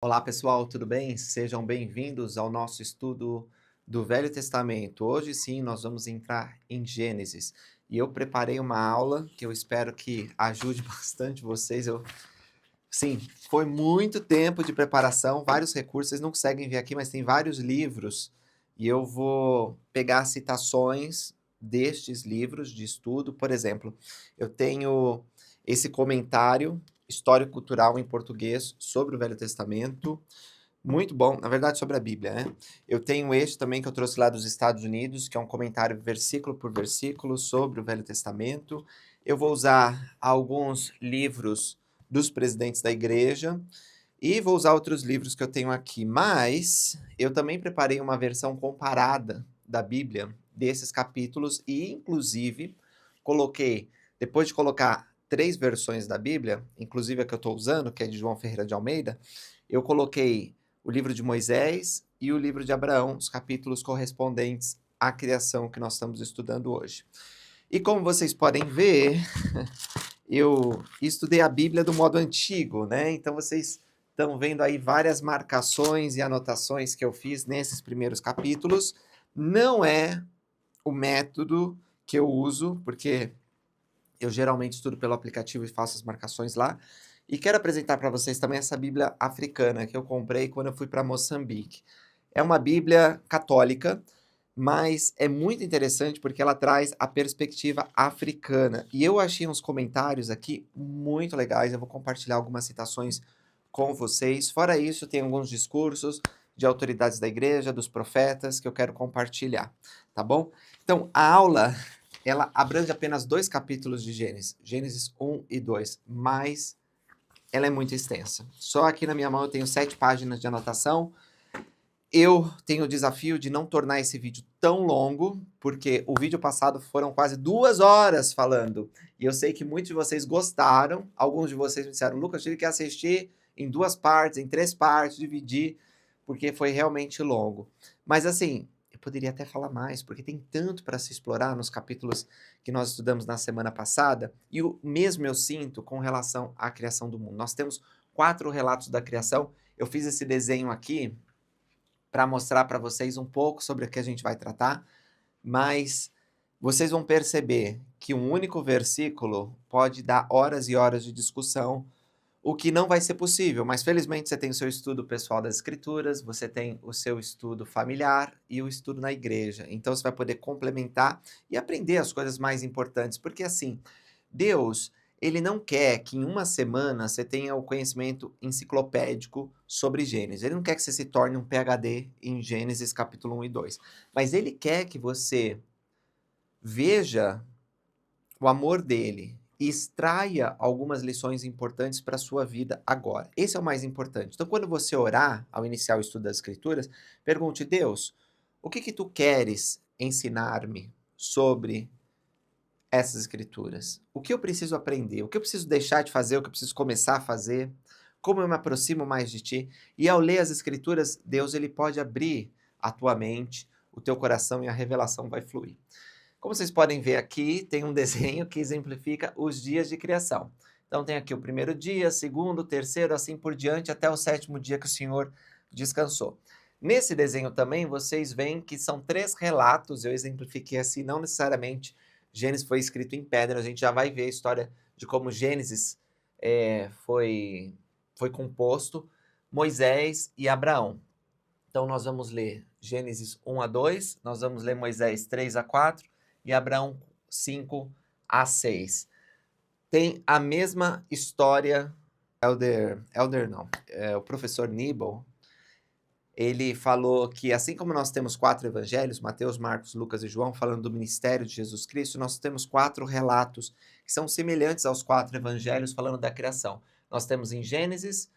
Olá pessoal, tudo bem? Sejam bem-vindos ao nosso estudo do Velho Testamento. Hoje sim, nós vamos entrar em Gênesis. E eu preparei uma aula que eu espero que ajude bastante vocês. Sim, foi muito tempo de preparação, vários recursos, vocês não conseguem ver aqui, mas tem vários livros. E eu vou pegar citações destes livros de estudo. Por exemplo, eu tenho esse comentário histórico-cultural em português sobre o Velho Testamento. Muito bom, na verdade, sobre a Bíblia, né? Eu tenho este também que eu trouxe lá dos Estados Unidos, que é um comentário versículo por versículo sobre o Velho Testamento. Eu vou usar alguns livros dos presidentes da igreja e vou usar outros livros que eu tenho aqui, mas eu também preparei uma versão comparada da Bíblia desses capítulos e, inclusive, coloquei, depois de colocar 3 versões da Bíblia, inclusive a que eu estou usando, que é de João Ferreira de Almeida, eu coloquei o livro de Moisés e o livro de Abraão, os capítulos correspondentes à criação que nós estamos estudando hoje. E como vocês podem ver, eu estudei a Bíblia do modo antigo, né? Então vocês estão vendo aí várias marcações e anotações que eu fiz nesses primeiros capítulos. Não é o método que eu uso, porque eu geralmente estudo pelo aplicativo e faço as marcações lá. E quero apresentar para vocês também essa Bíblia africana que eu comprei quando eu fui para Moçambique. É uma Bíblia católica, mas é muito interessante porque ela traz a perspectiva africana. E eu achei uns comentários aqui muito legais, eu vou compartilhar algumas citações com vocês. Fora isso, tem alguns discursos de autoridades da igreja, dos profetas, que eu quero compartilhar, tá bom? Então, a aula, ela abrange apenas 2 capítulos de Gênesis, Gênesis 1 e 2, mas ela é muito extensa. Só aqui na minha mão eu tenho 7 páginas de anotação. Eu tenho o desafio de não tornar esse vídeo tão longo, porque o vídeo passado foram quase 2 horas falando. E eu sei que muitos de vocês gostaram. Alguns de vocês me disseram, Lucas, tive que assistir em 2 partes, em 3 partes, dividir, porque foi realmente longo. Mas assim, eu poderia até falar mais, porque tem tanto para se explorar nos capítulos que nós estudamos na semana passada. E o mesmo eu sinto com relação à criação do mundo. Nós temos 4 relatos da criação. Eu fiz esse desenho aqui para mostrar para vocês um pouco sobre o que a gente vai tratar, mas vocês vão perceber que um único versículo pode dar horas e horas de discussão, o que não vai ser possível, mas felizmente você tem o seu estudo pessoal das escrituras, você tem o seu estudo familiar e o estudo na igreja. Então você vai poder complementar e aprender as coisas mais importantes, porque assim, Deus, ele não quer que em uma semana você tenha o conhecimento enciclopédico sobre Gênesis. Ele não quer que você se torne um PhD em Gênesis capítulo 1 e 2. Mas ele quer que você veja o amor dele e extraia algumas lições importantes para a sua vida agora. Esse é o mais importante. Então, quando você orar, ao iniciar o estudo das Escrituras, pergunte, Deus, o que que tu queres ensinar-me sobre essas escrituras? O que eu preciso aprender? O que eu preciso deixar de fazer? O que eu preciso começar a fazer? Como eu me aproximo mais de ti? E ao ler as escrituras, Deus ele pode abrir a tua mente, o teu coração e a revelação vai fluir. Como vocês podem ver aqui, tem um desenho que exemplifica os dias de criação. Então tem aqui o primeiro dia, segundo, terceiro, assim por diante, até o 7º dia que o Senhor descansou. Nesse desenho também vocês veem que são 3 relatos, eu exemplifiquei assim, não necessariamente Gênesis foi escrito em pedra, a gente já vai ver a história de como Gênesis foi composto, Moisés e Abraão. Então nós vamos ler Gênesis 1 a 2, nós vamos ler Moisés 3 a 4 e Abraão 5 a 6. Tem a mesma história, o professor Nibel, ele falou que assim como nós temos 4 evangelhos, Mateus, Marcos, Lucas e João, falando do ministério de Jesus Cristo, nós temos 4 relatos que são semelhantes aos 4 evangelhos falando da criação. Nós temos em Gênesis,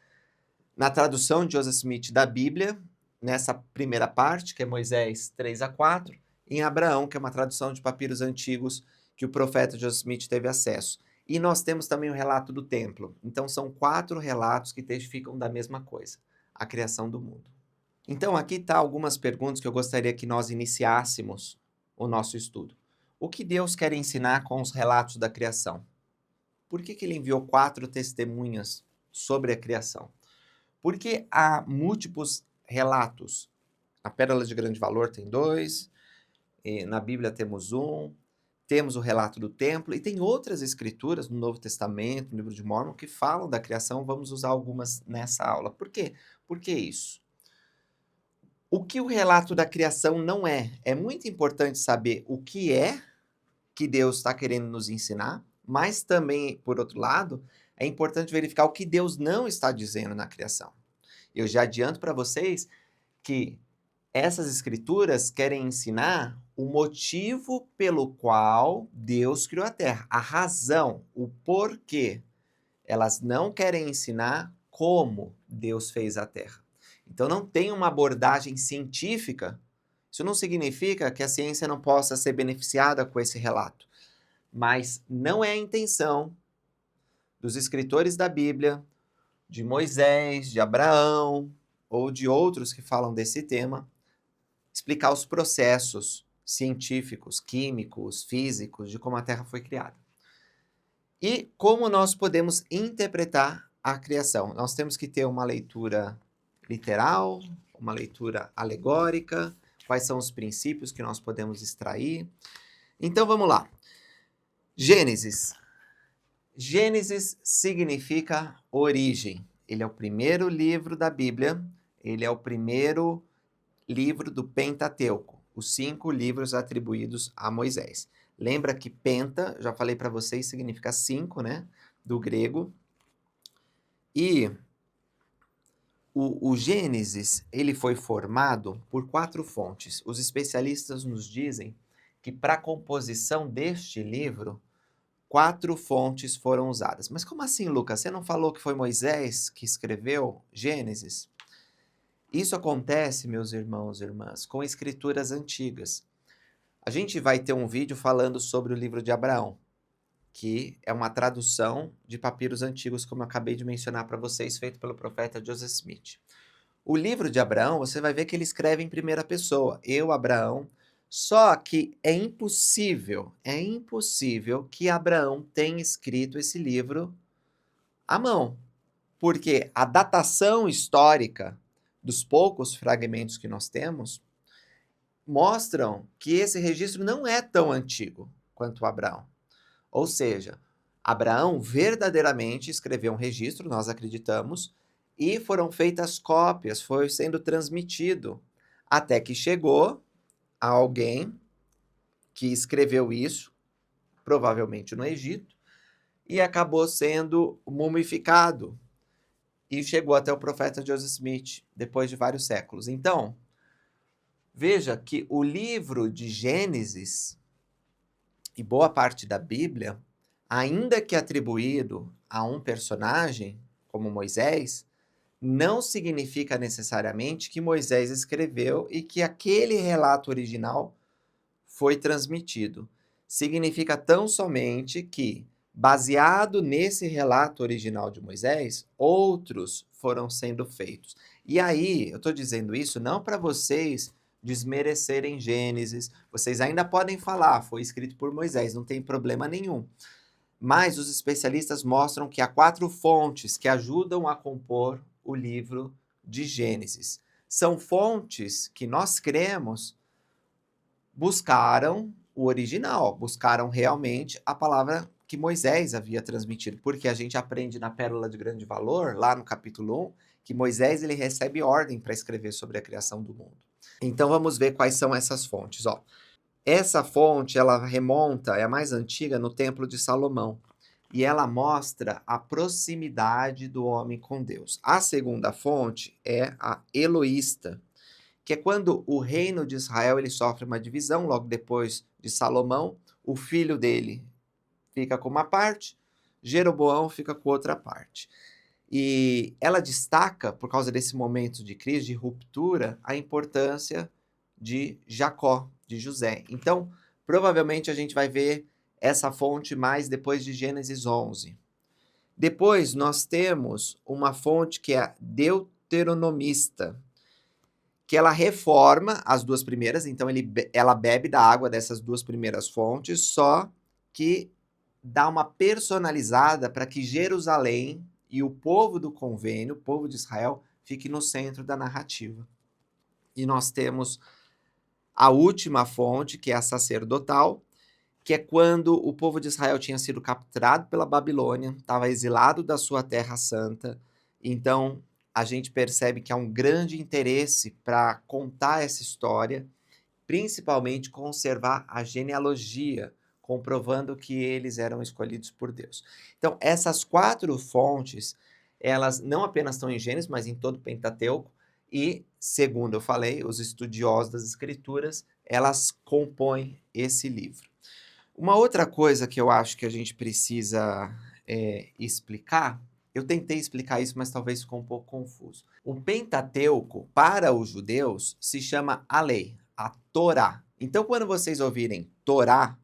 na tradução de Joseph Smith da Bíblia, nessa primeira parte, que é Moisés 3 a 4, em Abraão, que é uma tradução de papiros antigos que o profeta Joseph Smith teve acesso. E nós temos também o relato do templo. Então são 4 relatos que testificam da mesma coisa, a criação do mundo. Então aqui está algumas perguntas que eu gostaria que nós iniciássemos o nosso estudo. O que Deus quer ensinar com os relatos da criação? Por que ele enviou 4 testemunhas sobre a criação? Por que há múltiplos relatos? A Pérola de Grande Valor tem 2, na Bíblia temos um, temos o relato do templo, e tem outras escrituras no Novo Testamento, no livro de Mórmon, que falam da criação. Vamos usar algumas nessa aula. Por quê? Por que isso? O que o relato da criação não é? É muito importante saber o que é que Deus está querendo nos ensinar, mas também, por outro lado, é importante verificar o que Deus não está dizendo na criação. Eu já adianto para vocês que essas escrituras querem ensinar o motivo pelo qual Deus criou a Terra, a razão, o porquê. Elas não querem ensinar como Deus fez a Terra. Então não tem uma abordagem científica. Isso não significa que a ciência não possa ser beneficiada com esse relato, mas não é a intenção dos escritores da Bíblia, de Moisés, de Abraão ou de outros que falam desse tema, explicar os processos científicos, químicos, físicos de como a Terra foi criada. E como nós podemos interpretar a criação? Nós temos que ter uma leitura literal, uma leitura alegórica, quais são os princípios que nós podemos extrair. Então vamos lá. Gênesis. Gênesis significa origem. Ele é o primeiro livro da Bíblia, ele é o primeiro livro do Pentateuco, os 5 livros atribuídos a Moisés. Lembra que penta, já falei para vocês, significa 5, né? Do grego. E o Gênesis, ele foi formado por 4 fontes. Os especialistas nos dizem que para a composição deste livro, 4 fontes foram usadas. Mas como assim, Lucas? Você não falou que foi Moisés que escreveu Gênesis? Isso acontece, meus irmãos e irmãs, com escrituras antigas. A gente vai ter um vídeo falando sobre o livro de Abraão, que é uma tradução de papiros antigos, como eu acabei de mencionar para vocês, feito pelo profeta Joseph Smith. O livro de Abraão, você vai ver que ele escreve em primeira pessoa, eu, Abraão, só que é impossível que Abraão tenha escrito esse livro à mão, porque a datação histórica dos poucos fragmentos que nós temos mostram que esse registro não é tão antigo quanto Abraão. Ou seja, Abraão verdadeiramente escreveu um registro, nós acreditamos, e foram feitas cópias, foi sendo transmitido, até que chegou a alguém que escreveu isso, provavelmente no Egito, e acabou sendo mumificado, e chegou até o profeta Joseph Smith, depois de vários séculos. Então, veja que o livro de Gênesis e boa parte da Bíblia, ainda que atribuído a um personagem, como Moisés, não significa necessariamente que Moisés escreveu e que aquele relato original foi transmitido. Significa tão somente que, baseado nesse relato original de Moisés, outros foram sendo feitos. E aí, eu estou dizendo isso não para vocês desmerecerem Gênesis, vocês ainda podem falar, foi escrito por Moisés, não tem problema nenhum. Mas os especialistas mostram que há 4 fontes que ajudam a compor o livro de Gênesis. São fontes que nós cremos buscaram o original, buscaram realmente a palavra que Moisés havia transmitido, porque a gente aprende na Pérola de Grande Valor, lá no capítulo 1, que Moisés ele recebe ordem para escrever sobre a criação do mundo. Então vamos ver quais são essas fontes. Essa fonte ela remonta, é a mais antiga, no Templo de Salomão, e ela mostra a proximidade do homem com Deus. A segunda fonte é a Eloísta, que é quando o reino de Israel ele sofre uma divisão, logo depois de Salomão, o filho dele fica com uma parte, Jeroboão fica com outra parte. E ela destaca, por causa desse momento de crise, de ruptura, a importância de Jacó, de José. Então, provavelmente a gente vai ver essa fonte mais depois de Gênesis 11. Depois nós temos uma fonte que é deuteronomista, que ela reforma as 2 primeiras, então ela bebe da água dessas 2 primeiras fontes, só que dá uma personalizada para que Jerusalém e o povo do convênio, o povo de Israel, fique no centro da narrativa. E nós temos a última fonte, que é a sacerdotal, que é quando o povo de Israel tinha sido capturado pela Babilônia, estava exilado da sua terra santa. Então, a gente percebe que há um grande interesse para contar essa história, principalmente conservar a genealogia, comprovando que eles eram escolhidos por Deus. Então, essas 4 fontes, elas não apenas estão em Gênesis, mas em todo o Pentateuco, e, segundo eu falei, os estudiosos das Escrituras, elas compõem esse livro. Uma outra coisa que eu acho que a gente precisa explicar, eu tentei explicar isso, mas talvez ficou um pouco confuso. O Pentateuco, para os judeus, se chama a lei, a Torá. Então, quando vocês ouvirem Torá,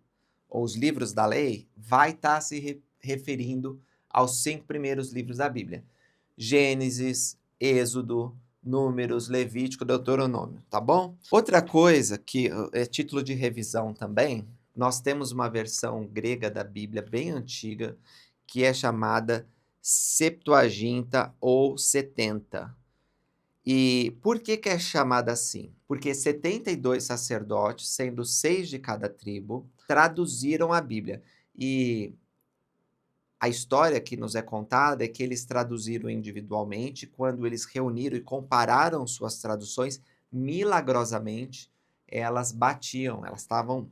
ou os livros da lei, vai estar se referindo aos 5 primeiros livros da Bíblia. Gênesis, Êxodo, Números, Levítico, Deuteronômio, tá bom? Outra coisa que é título de revisão também, nós temos uma versão grega da Bíblia bem antiga, que é chamada Septuaginta ou 70. E por que é chamada assim? Porque 72 sacerdotes, sendo 6 de cada tribo, traduziram a Bíblia. E a história que nos é contada é que eles traduziram individualmente, quando eles reuniram e compararam suas traduções, milagrosamente, elas batiam, elas estavam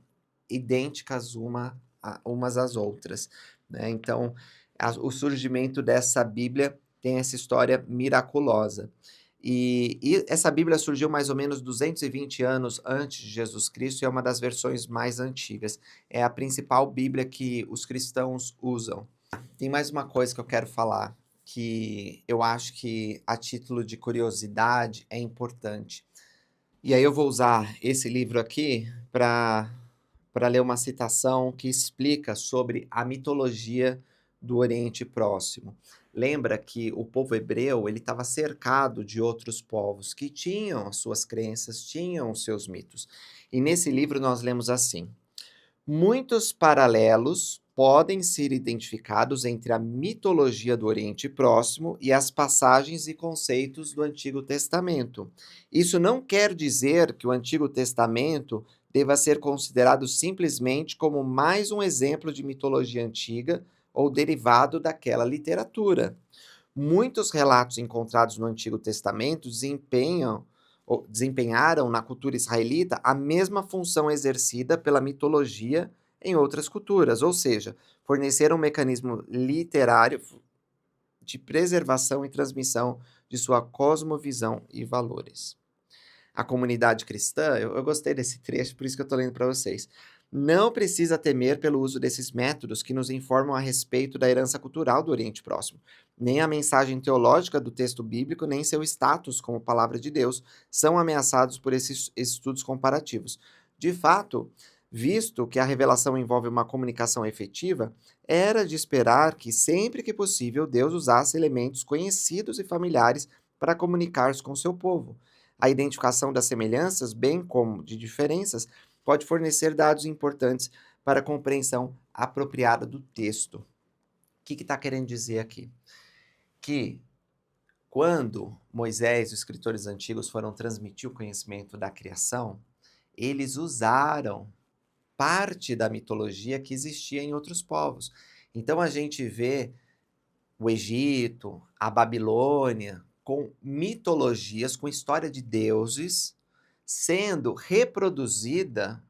idênticas umas às outras, né? Então, o surgimento dessa Bíblia tem essa história miraculosa. E essa Bíblia surgiu mais ou menos 220 anos antes de Jesus Cristo e é uma das versões mais antigas. É a principal Bíblia que os cristãos usam. Tem mais uma coisa que eu quero falar, que eu acho que a título de curiosidade é importante. E aí eu vou usar esse livro aqui para ler uma citação que explica sobre a mitologia do Oriente Próximo. Lembra que o povo hebreu ele estava cercado de outros povos que tinham as suas crenças, tinham os seus mitos. E nesse livro nós lemos assim: muitos paralelos podem ser identificados entre a mitologia do Oriente Próximo e as passagens e conceitos do Antigo Testamento. Isso não quer dizer que o Antigo Testamento deva ser considerado simplesmente como mais um exemplo de mitologia antiga ou derivado daquela literatura. Muitos relatos encontrados no Antigo Testamento desempenharam na cultura israelita a mesma função exercida pela mitologia em outras culturas, ou seja, forneceram um mecanismo literário de preservação e transmissão de sua cosmovisão e valores. A comunidade cristã, eu gostei desse trecho, por isso que eu estou lendo para vocês, não precisa temer pelo uso desses métodos que nos informam a respeito da herança cultural do Oriente Próximo. Nem a mensagem teológica do texto bíblico, nem seu status como palavra de Deus são ameaçados por esses estudos comparativos. De fato, visto que a revelação envolve uma comunicação efetiva, era de esperar que, sempre que possível, Deus usasse elementos conhecidos e familiares para comunicar-se com seu povo. A identificação das semelhanças, bem como de diferenças, pode fornecer dados importantes para a compreensão apropriada do texto. O que está querendo dizer aqui? Que quando Moisés e os escritores antigos foram transmitir o conhecimento da criação, eles usaram parte da mitologia que existia em outros povos. Então a gente vê o Egito, a Babilônia, com mitologias, com história de deuses, sendo reproduzida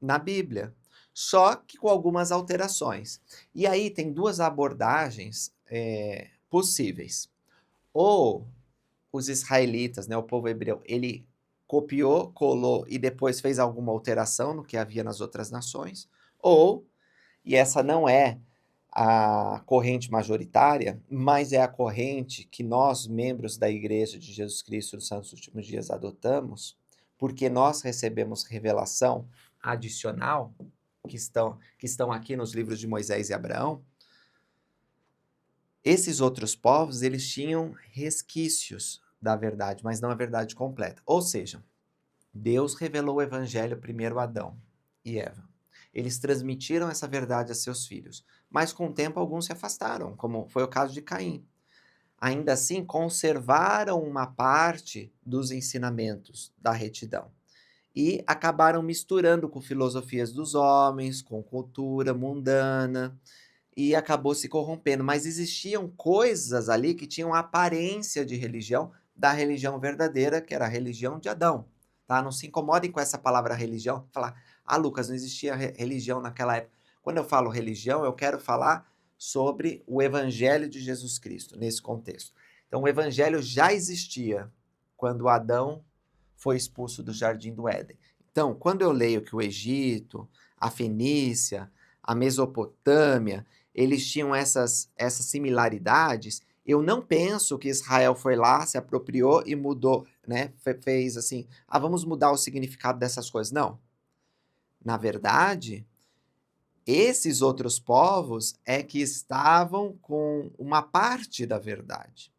na Bíblia, só que com algumas alterações. E aí tem 2 abordagens possíveis. Ou os israelitas, né, o povo hebreu, ele copiou, colou e depois fez alguma alteração no que havia nas outras nações, ou, e essa não é a corrente majoritária, mas é a corrente que nós, membros da Igreja de Jesus Cristo dos Santos Últimos Dias, adotamos, porque nós recebemos revelação adicional, que estão aqui nos livros de Moisés e Abraão. Esses outros povos, eles tinham resquícios da verdade, mas não a verdade completa. Ou seja, Deus revelou o evangelho primeiro a Adão e Eva. Eles transmitiram essa verdade a seus filhos, mas com o tempo alguns se afastaram, como foi o caso de Caim. ainda assim conservaram uma parte dos ensinamentos da retidão e acabaram misturando com filosofias dos homens, com cultura mundana, e acabou se corrompendo. Mas existiam coisas ali que tinham a aparência de religião, da religião verdadeira, que era a religião de Adão. Tá? Não se incomodem com essa palavra religião, falar, Lucas, não existia religião naquela época. Quando eu falo religião, eu quero falar sobre o evangelho de Jesus Cristo, nesse contexto. Então, o evangelho já existia quando Adão foi expulso do Jardim do Éden. Então, quando eu leio que o Egito, a Fenícia, a Mesopotâmia, eles tinham essas similaridades, eu não penso que Israel foi lá, se apropriou e mudou, né? Fez assim, vamos mudar o significado dessas coisas. Não. Na verdade, esses outros povos é que estavam com uma parte da verdade.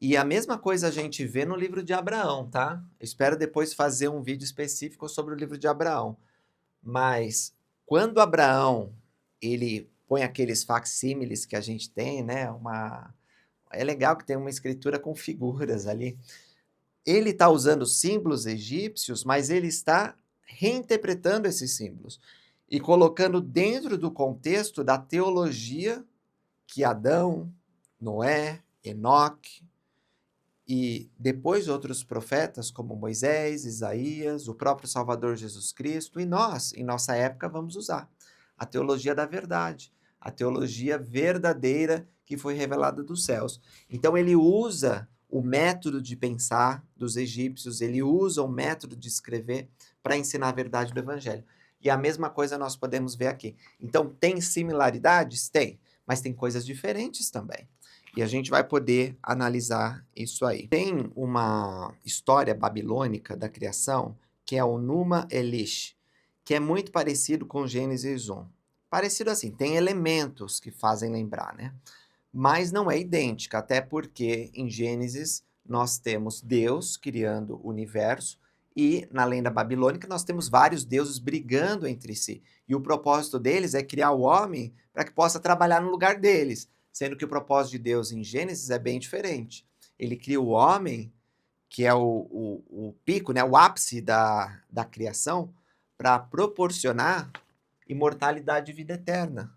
E a mesma coisa a gente vê no livro de Abraão, tá? Espero depois fazer um vídeo específico sobre o livro de Abraão. Mas quando Abraão, ele põe aqueles facsímiles que a gente tem, né? É legal que tem uma escritura com figuras ali. Ele está usando símbolos egípcios, mas ele está reinterpretando esses símbolos e colocando dentro do contexto da teologia que Adão, Noé, Enoque e depois outros profetas como Moisés, Isaías, o próprio Salvador Jesus Cristo e nós, em nossa época, vamos usar a teologia da verdade, a teologia verdadeira que foi revelada dos céus. Então ele usa o método de pensar dos egípcios, ele usa o método de escrever para ensinar a verdade do evangelho. E a mesma coisa nós podemos ver aqui. Então tem similaridades? Tem, mas tem coisas diferentes também. E a gente vai poder analisar isso aí. Tem uma história babilônica da criação, que é o Numa Elish, que é muito parecido com Gênesis 1. Parecido assim, tem elementos que fazem lembrar, né? Mas não é idêntica, até porque em Gênesis nós temos Deus criando o universo e na lenda babilônica nós temos vários deuses brigando entre si. E o propósito deles é criar o homem para que possa trabalhar no lugar deles. Sendo que o propósito de Deus em Gênesis é bem diferente. Ele cria o homem, que é o pico, né, o ápice da criação, para proporcionar imortalidade e vida eterna,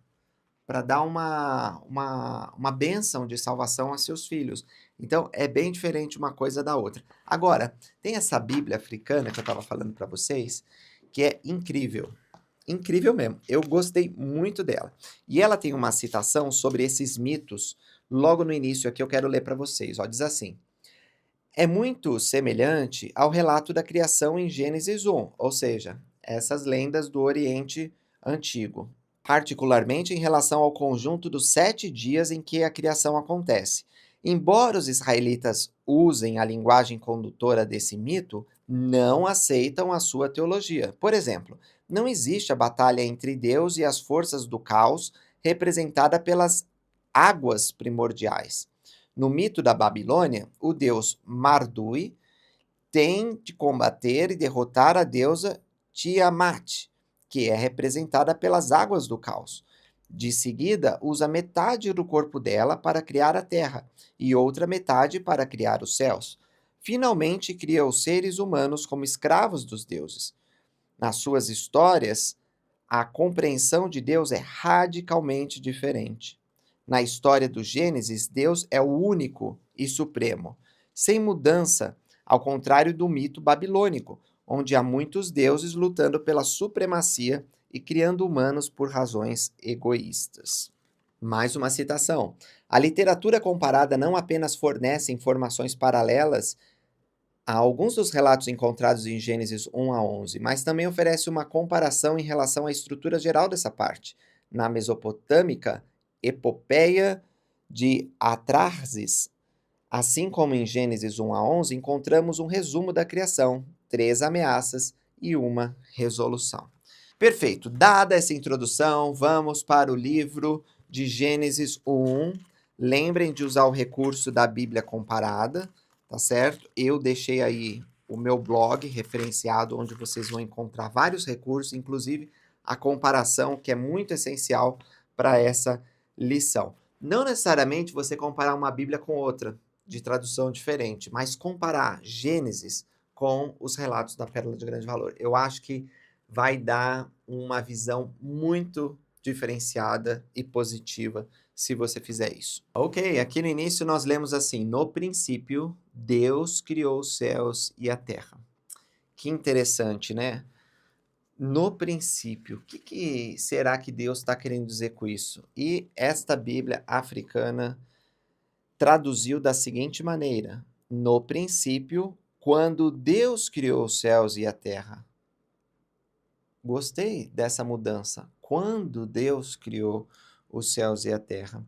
para dar uma bênção de salvação a seus filhos. Então, é bem diferente uma coisa da outra. Agora, tem essa Bíblia africana que eu estava falando para vocês, que é incrível. Incrível mesmo. Eu gostei muito dela. E ela tem uma citação sobre esses mitos logo no início aqui, eu quero ler para vocês. Ó, diz assim: é muito semelhante ao relato da criação em Gênesis 1, ou seja, essas lendas do Oriente Antigo, particularmente em relação ao conjunto dos 7 dias em que a criação acontece. Embora os israelitas usem a linguagem condutora desse mito, não aceitam a sua teologia. Por exemplo, não existe a batalha entre Deus e as forças do caos representada pelas águas primordiais. No mito da Babilônia, o deus Mardui tem de combater e derrotar a deusa Tiamat, que é representada pelas águas do caos. De seguida, usa metade do corpo dela para criar a terra e outra metade para criar os céus. Finalmente, cria os seres humanos como escravos dos deuses. Nas suas histórias, a compreensão de Deus é radicalmente diferente. Na história do Gênesis, Deus é o único e supremo, sem mudança, ao contrário do mito babilônico, onde há muitos deuses lutando pela supremacia e criando humanos por razões egoístas. Mais uma citação. A literatura comparada não apenas fornece informações paralelas a alguns dos relatos encontrados em Gênesis 1 a 11, mas também oferece uma comparação em relação à estrutura geral dessa parte. Na mesopotâmica, epopeia de Atrahasis, assim como em Gênesis 1 a 11, encontramos um resumo da criação, 3 ameaças e uma resolução. Perfeito. Dada essa introdução, vamos para o livro de Gênesis 1. Lembrem de usar o recurso da Bíblia comparada, tá certo? Eu deixei aí o meu blog referenciado, onde vocês vão encontrar vários recursos, inclusive a comparação, que é muito essencial para essa lição. Não necessariamente você comparar uma Bíblia com outra, de tradução diferente, mas comparar Gênesis com os relatos da Pérola de Grande Valor. Eu acho que vai dar uma visão muito diferenciada e positiva se você fizer isso. Ok, aqui no início nós lemos assim: no princípio, Deus criou os céus e a terra. Que interessante, né? No princípio, o que será que Deus está querendo dizer com isso? E esta Bíblia africana traduziu da seguinte maneira: no princípio, quando Deus criou os céus e a terra. Gostei dessa mudança. Quando Deus criou os céus e a terra.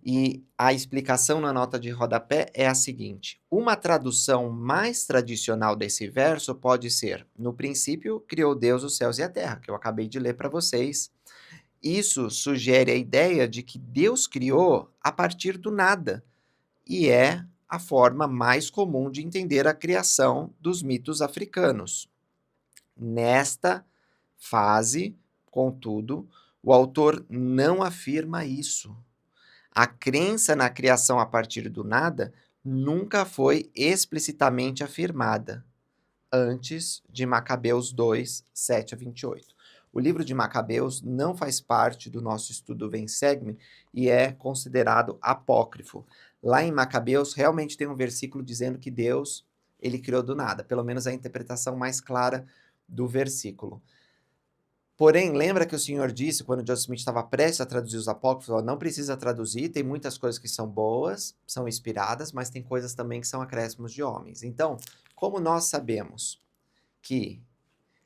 E a explicação na nota de rodapé é a seguinte: uma tradução mais tradicional desse verso pode ser: no princípio, criou Deus os céus e a terra, que eu acabei de ler para vocês. Isso sugere a ideia de que Deus criou a partir do nada, e é a forma mais comum de entender a criação dos mitos africanos. Nesta fase, contudo, o autor não afirma isso. A crença na criação a partir do nada nunca foi explicitamente afirmada, antes de Macabeus 2, 7 a 28. O livro de Macabeus não faz parte do nosso estudo Vem Segue-me e é considerado apócrifo. Lá em Macabeus realmente tem um versículo dizendo que Deus, ele criou do nada, pelo menos a interpretação mais clara do versículo. Porém, lembra que o senhor disse, quando Joseph Smith estava prestes a traduzir os apócrifos, não precisa traduzir, tem muitas coisas que são boas, são inspiradas, mas tem coisas também que são acréscimos de homens. Então, como nós sabemos que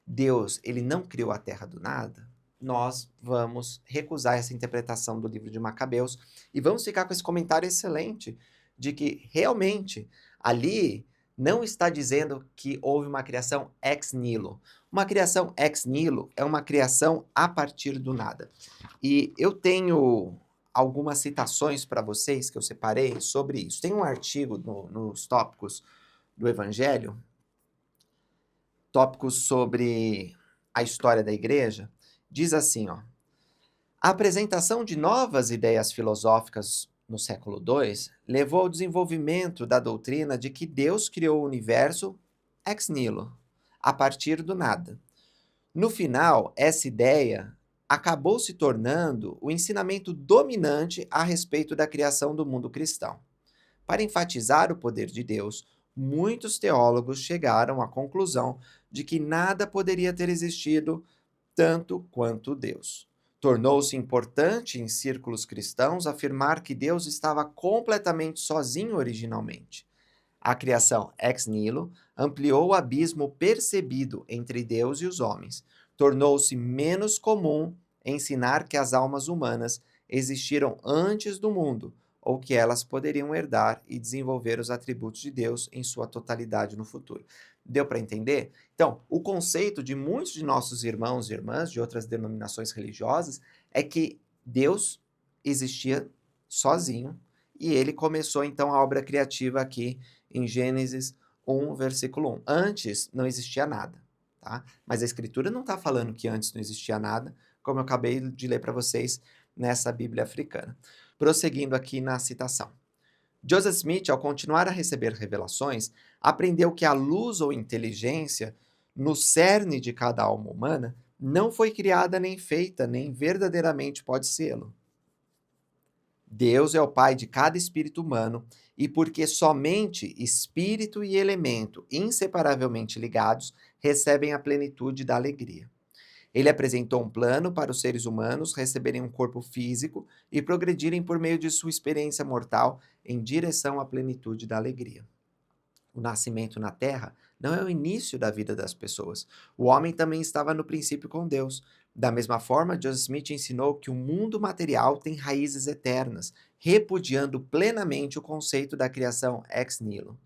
Deus, ele não criou a terra do nada, nós vamos recusar essa interpretação do livro de Macabeus e vamos ficar com esse comentário excelente de que realmente ali não está dizendo que houve uma criação ex nihilo. Uma criação ex nihilo é uma criação a partir do nada. E eu tenho algumas citações para vocês que eu separei sobre isso. Tem um artigo nos tópicos do Evangelho, tópicos sobre a história da igreja, diz assim, ó: a apresentação de novas ideias filosóficas no século II levou ao desenvolvimento da doutrina de que Deus criou o universo ex nihilo, a partir do nada. No final, essa ideia acabou se tornando o ensinamento dominante a respeito da criação do mundo cristão. Para enfatizar o poder de Deus, muitos teólogos chegaram à conclusão de que nada poderia ter existido tanto quanto Deus. Tornou-se importante em círculos cristãos afirmar que Deus estava completamente sozinho originalmente. A criação ex nihilo ampliou o abismo percebido entre Deus e os homens. Tornou-se menos comum ensinar que as almas humanas existiram antes do mundo, ou que elas poderiam herdar e desenvolver os atributos de Deus em sua totalidade no futuro. Deu para entender? Então, o conceito de muitos de nossos irmãos e irmãs de outras denominações religiosas é que Deus existia sozinho e ele começou então a obra criativa aqui em Gênesis 1, versículo 1. Antes não existia nada, tá? Mas a Escritura não está falando que antes não existia nada, como eu acabei de ler para vocês nessa Bíblia africana. Prosseguindo aqui na citação. Joseph Smith, ao continuar a receber revelações, aprendeu que a luz ou inteligência no cerne de cada alma humana não foi criada nem feita, nem verdadeiramente pode sê-lo. Deus é o pai de cada espírito humano e porque somente espírito e elemento inseparavelmente ligados recebem a plenitude da alegria. Ele apresentou um plano para os seres humanos receberem um corpo físico e progredirem por meio de sua experiência mortal em direção à plenitude da alegria. O nascimento na Terra não é o início da vida das pessoas. O homem também estava no princípio com Deus. Da mesma forma, Joseph Smith ensinou que o mundo material tem raízes eternas, repudiando plenamente o conceito da criação ex nihilo.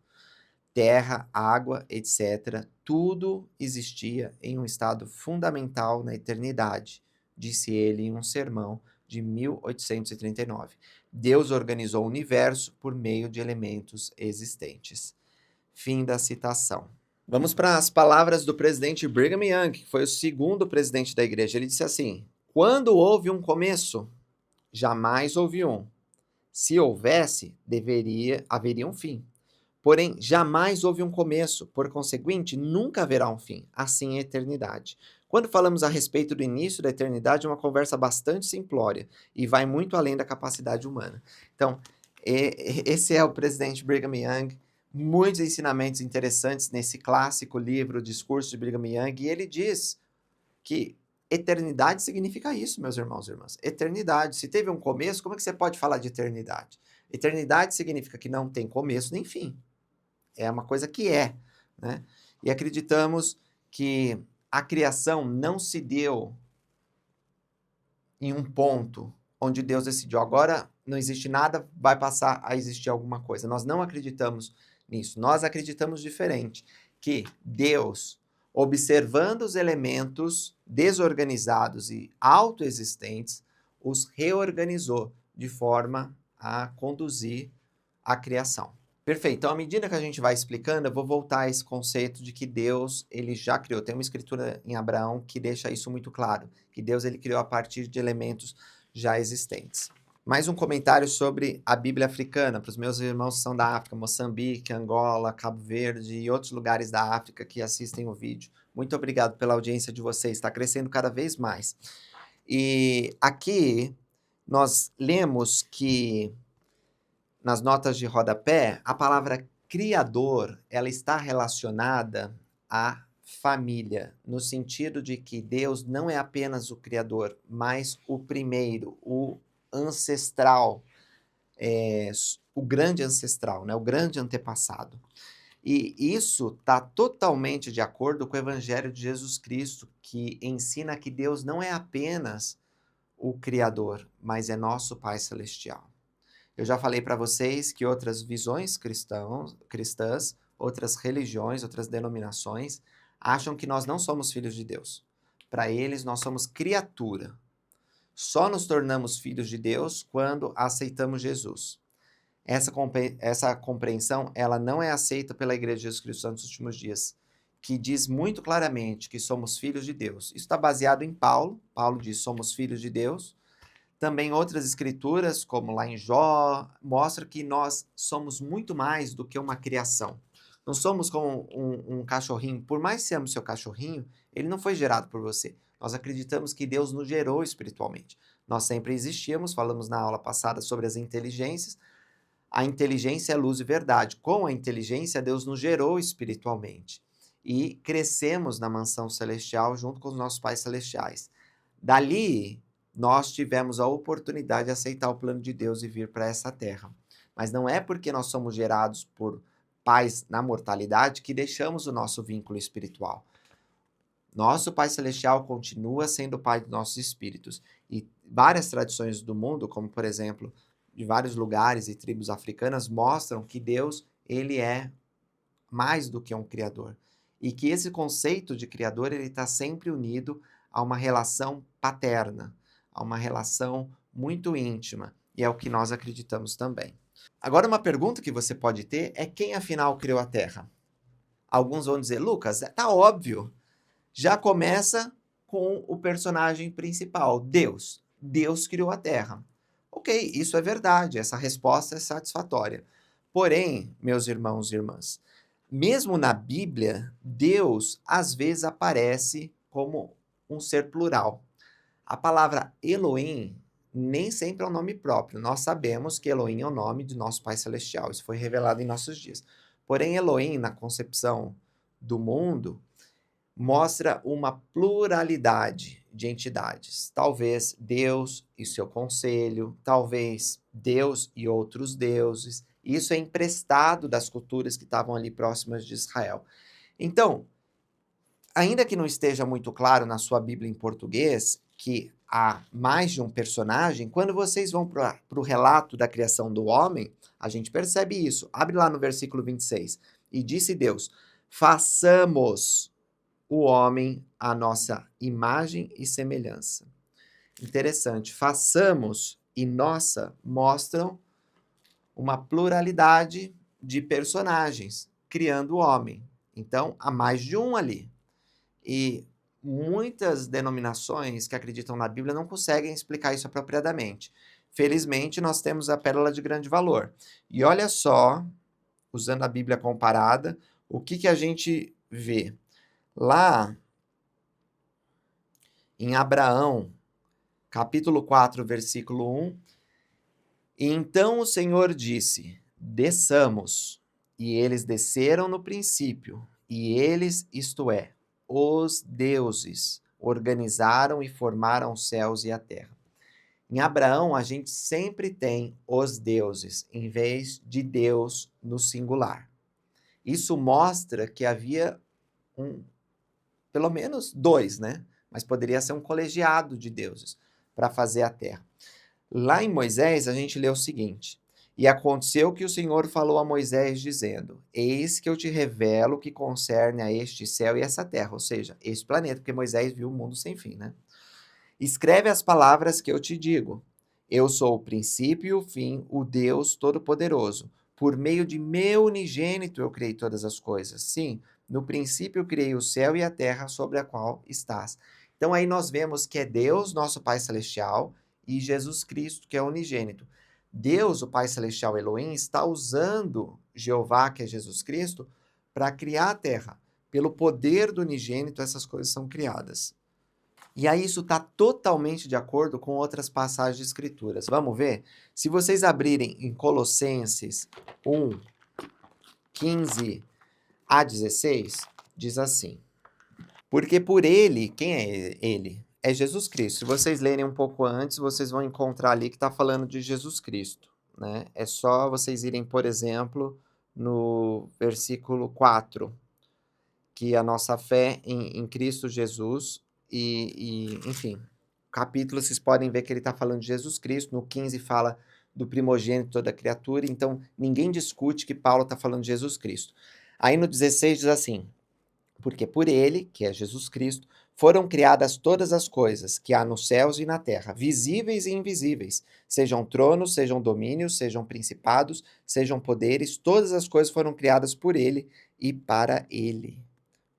Terra, água, etc., tudo existia em um estado fundamental na eternidade, disse ele em um sermão de 1839. Deus organizou o universo por meio de elementos existentes. Fim da citação. Vamos para as palavras do presidente Brigham Young, que foi o segundo presidente da igreja. Ele disse assim: quando houve um começo, jamais houve um. Se houvesse, haveria um fim. Porém, jamais houve um começo, por conseguinte, nunca haverá um fim, assim a eternidade. Quando falamos a respeito do início da eternidade, é uma conversa bastante simplória e vai muito além da capacidade humana. Então, esse é o presidente Brigham Young, muitos ensinamentos interessantes nesse clássico livro, Discurso de Brigham Young, e ele diz que eternidade significa isso, meus irmãos e irmãs. Eternidade. Se teve um começo, como é que você pode falar de eternidade? Eternidade significa que não tem começo nem fim. É uma coisa que é, né? E acreditamos que a criação não se deu em um ponto onde Deus decidiu, agora não existe nada, vai passar a existir alguma coisa. Nós não acreditamos nisso. Nós acreditamos diferente, que Deus, observando os elementos desorganizados e autoexistentes, os reorganizou de forma a conduzir a criação. Perfeito. Então, à medida que a gente vai explicando, eu vou voltar a esse conceito de que Deus, ele já criou. Tem uma escritura em Abraão que deixa isso muito claro, que Deus ele criou a partir de elementos já existentes. Mais um comentário sobre a Bíblia africana, para os meus irmãos que são da África, Moçambique, Angola, Cabo Verde e outros lugares da África que assistem o vídeo. Muito obrigado pela audiência de vocês, está crescendo cada vez mais. E aqui nós lemos que nas notas de rodapé, a palavra criador, ela está relacionada à família, no sentido de que Deus não é apenas o criador, mas o primeiro, o ancestral, o grande ancestral, né? O grande antepassado. E isso está totalmente de acordo com o Evangelho de Jesus Cristo, que ensina que Deus não é apenas o criador, mas é nosso Pai Celestial. Eu já falei para vocês que outras visões cristãs, outras religiões, outras denominações, acham que nós não somos filhos de Deus. Para eles, nós somos criatura. Só nos tornamos filhos de Deus quando aceitamos Jesus. Essa compreensão ela não é aceita pela Igreja de Jesus Cristo nos últimos dias, que diz muito claramente que somos filhos de Deus. Isso está baseado em Paulo. Paulo diz: somos filhos de Deus. Também outras escrituras, como lá em Jó, mostram que nós somos muito mais do que uma criação. Não somos como um cachorrinho. Por mais que seamos seu cachorrinho, ele não foi gerado por você. Nós acreditamos que Deus nos gerou espiritualmente. Nós sempre existíamos, falamos na aula passada sobre as inteligências. A inteligência é luz e verdade. Com a inteligência, Deus nos gerou espiritualmente. E crescemos na mansão celestial junto com os nossos pais celestiais. Dali, nós tivemos a oportunidade de aceitar o plano de Deus e vir para essa terra. Mas não é porque nós somos gerados por pais na mortalidade que deixamos o nosso vínculo espiritual. Nosso Pai Celestial continua sendo o Pai dos nossos espíritos. E várias tradições do mundo, como por exemplo, de vários lugares e tribos africanas, mostram que Deus, ele é mais do que um criador. E que esse conceito de criador, ele está sempre unido a uma relação paterna, a uma relação muito íntima, e é o que nós acreditamos também. Agora, uma pergunta que você pode ter é quem afinal criou a Terra? Alguns vão dizer, Lucas, tá óbvio. Já começa com o personagem principal, Deus. Deus criou a Terra. Ok, isso é verdade, essa resposta é satisfatória. Porém, meus irmãos e irmãs, mesmo na Bíblia, Deus às vezes aparece como um ser plural. A palavra Elohim nem sempre é um nome próprio. Nós sabemos que Elohim é o nome de nosso Pai Celestial. Isso foi revelado em nossos dias. Porém, Elohim, na concepção do mundo, mostra uma pluralidade de entidades. Talvez Deus e seu conselho, talvez Deus e outros deuses. Isso é emprestado das culturas que estavam ali próximas de Israel. Então, ainda que não esteja muito claro na sua Bíblia em português que há mais de um personagem, quando vocês vão para o relato da criação do homem, a gente percebe isso. Abre lá no versículo 26. E disse Deus: façamos o homem à nossa imagem e semelhança. Interessante. Façamos e nossa mostram uma pluralidade de personagens, criando o homem. Então, há mais de um ali. E muitas denominações que acreditam na Bíblia não conseguem explicar isso apropriadamente. felizmente nós temos a pérola de grande valor. E olha só, usando a Bíblia comparada, o que a gente vê? Lá em Abraão, capítulo 4, versículo 1, e então o Senhor disse, desçamos, e eles desceram no princípio, e eles, isto é, os deuses, organizaram e formaram os céus e a terra. Em Abraão, a gente sempre tem os deuses, em vez de Deus no singular. Isso mostra que havia pelo menos dois, né? Mas poderia ser um colegiado de deuses para fazer a terra. Lá em Moisés, a gente lê o seguinte: e aconteceu que o Senhor falou a Moisés, dizendo: eis que eu te revelo o que concerne a este céu e essa terra, ou seja, este planeta, porque Moisés viu o mundo sem fim, né? Escreve as palavras que eu te digo. Eu sou o princípio e o fim, o Deus Todo-Poderoso. Por meio de meu unigênito eu criei todas as coisas. Sim, no princípio eu criei o céu e a terra sobre a qual estás. Então aí nós vemos que é Deus, nosso Pai Celestial, e Jesus Cristo, que é unigênito. Deus, o Pai Celestial Elohim, está usando Jeová, que é Jesus Cristo, para criar a terra. Pelo poder do unigênito, essas coisas são criadas. E aí isso está totalmente de acordo com outras passagens de escrituras. Vamos ver? Se vocês abrirem em Colossenses 1, 15 a 16, diz assim: porque por ele, quem é ele? É Jesus Cristo. Se vocês lerem um pouco antes, vocês vão encontrar ali que está falando de Jesus Cristo, né? É só vocês irem, por exemplo, no versículo 4, que a nossa fé em Cristo Jesus enfim, capítulo vocês podem ver que ele está falando de Jesus Cristo, no 15 fala do primogênito de toda criatura, então ninguém discute que Paulo está falando de Jesus Cristo. Aí no 16 diz assim, porque por ele, que é Jesus Cristo, foram criadas todas as coisas que há nos céus e na terra, visíveis e invisíveis, sejam tronos, sejam domínios, sejam principados, sejam poderes, todas as coisas foram criadas por ele e para ele.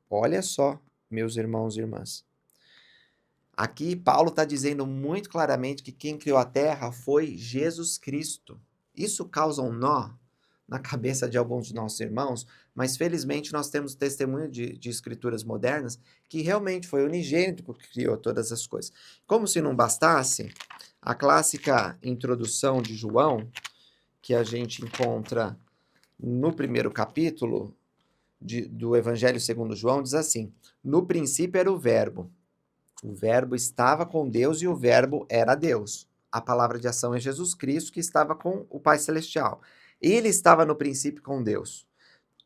Olha só, meus irmãos e irmãs. Aqui Paulo está dizendo muito claramente que quem criou a terra foi Jesus Cristo. Isso causa um nó na cabeça de alguns de nossos irmãos, mas felizmente nós temos testemunho de escrituras modernas que realmente foi unigênito que criou todas as coisas. Como se não bastasse, a clássica introdução de João, que a gente encontra no primeiro capítulo do Evangelho segundo João, diz assim, no princípio era o verbo estava com Deus e o verbo era Deus. A palavra de ação é Jesus Cristo, que estava com o Pai Celestial. Ele estava no princípio com Deus.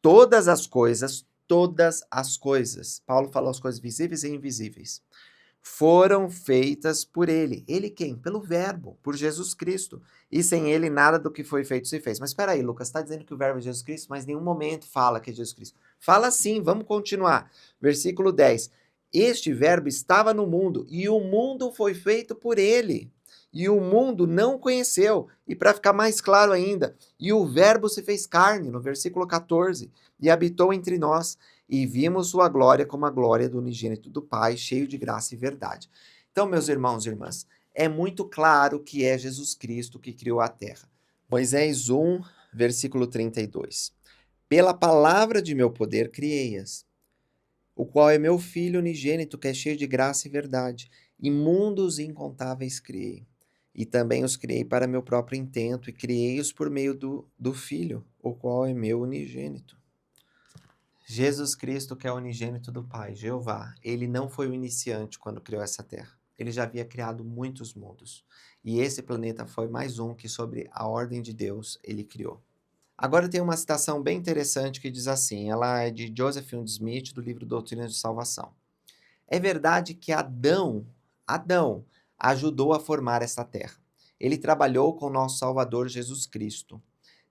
Todas as coisas, Paulo falou as coisas visíveis e invisíveis, foram feitas por ele. Ele quem? Pelo verbo, por Jesus Cristo. E sem ele nada do que foi feito se fez. Mas espera aí, Lucas, está dizendo que o verbo é Jesus Cristo, mas em nenhum momento fala que é Jesus Cristo. Fala sim, vamos continuar. Versículo 10. Este verbo estava no mundo, e o mundo foi feito por ele. E o mundo não o conheceu. E para ficar mais claro ainda, e o verbo se fez carne, no versículo 14, e habitou entre nós, e vimos sua glória como a glória do unigênito do Pai, cheio de graça e verdade. Então, meus irmãos e irmãs, é muito claro que é Jesus Cristo que criou a terra. Moisés 1, versículo 32. Pela palavra de meu poder criei-as, o qual é meu filho unigênito, que é cheio de graça e verdade, e mundos incontáveis criei. E também os criei para meu próprio intento, e criei-os por meio do Filho, o qual é meu unigênito. Jesus Cristo, que é o unigênito do Pai, Jeová, ele não foi o iniciante quando criou essa terra. Ele já havia criado muitos mundos. E esse planeta foi mais um que, sobre a ordem de Deus, ele criou. Agora tem uma citação bem interessante que diz assim, ela é de Joseph Fielding Smith, do livro Doutrina de Salvação. É verdade que Adão ajudou a formar essa terra. Ele trabalhou com o nosso Salvador Jesus Cristo.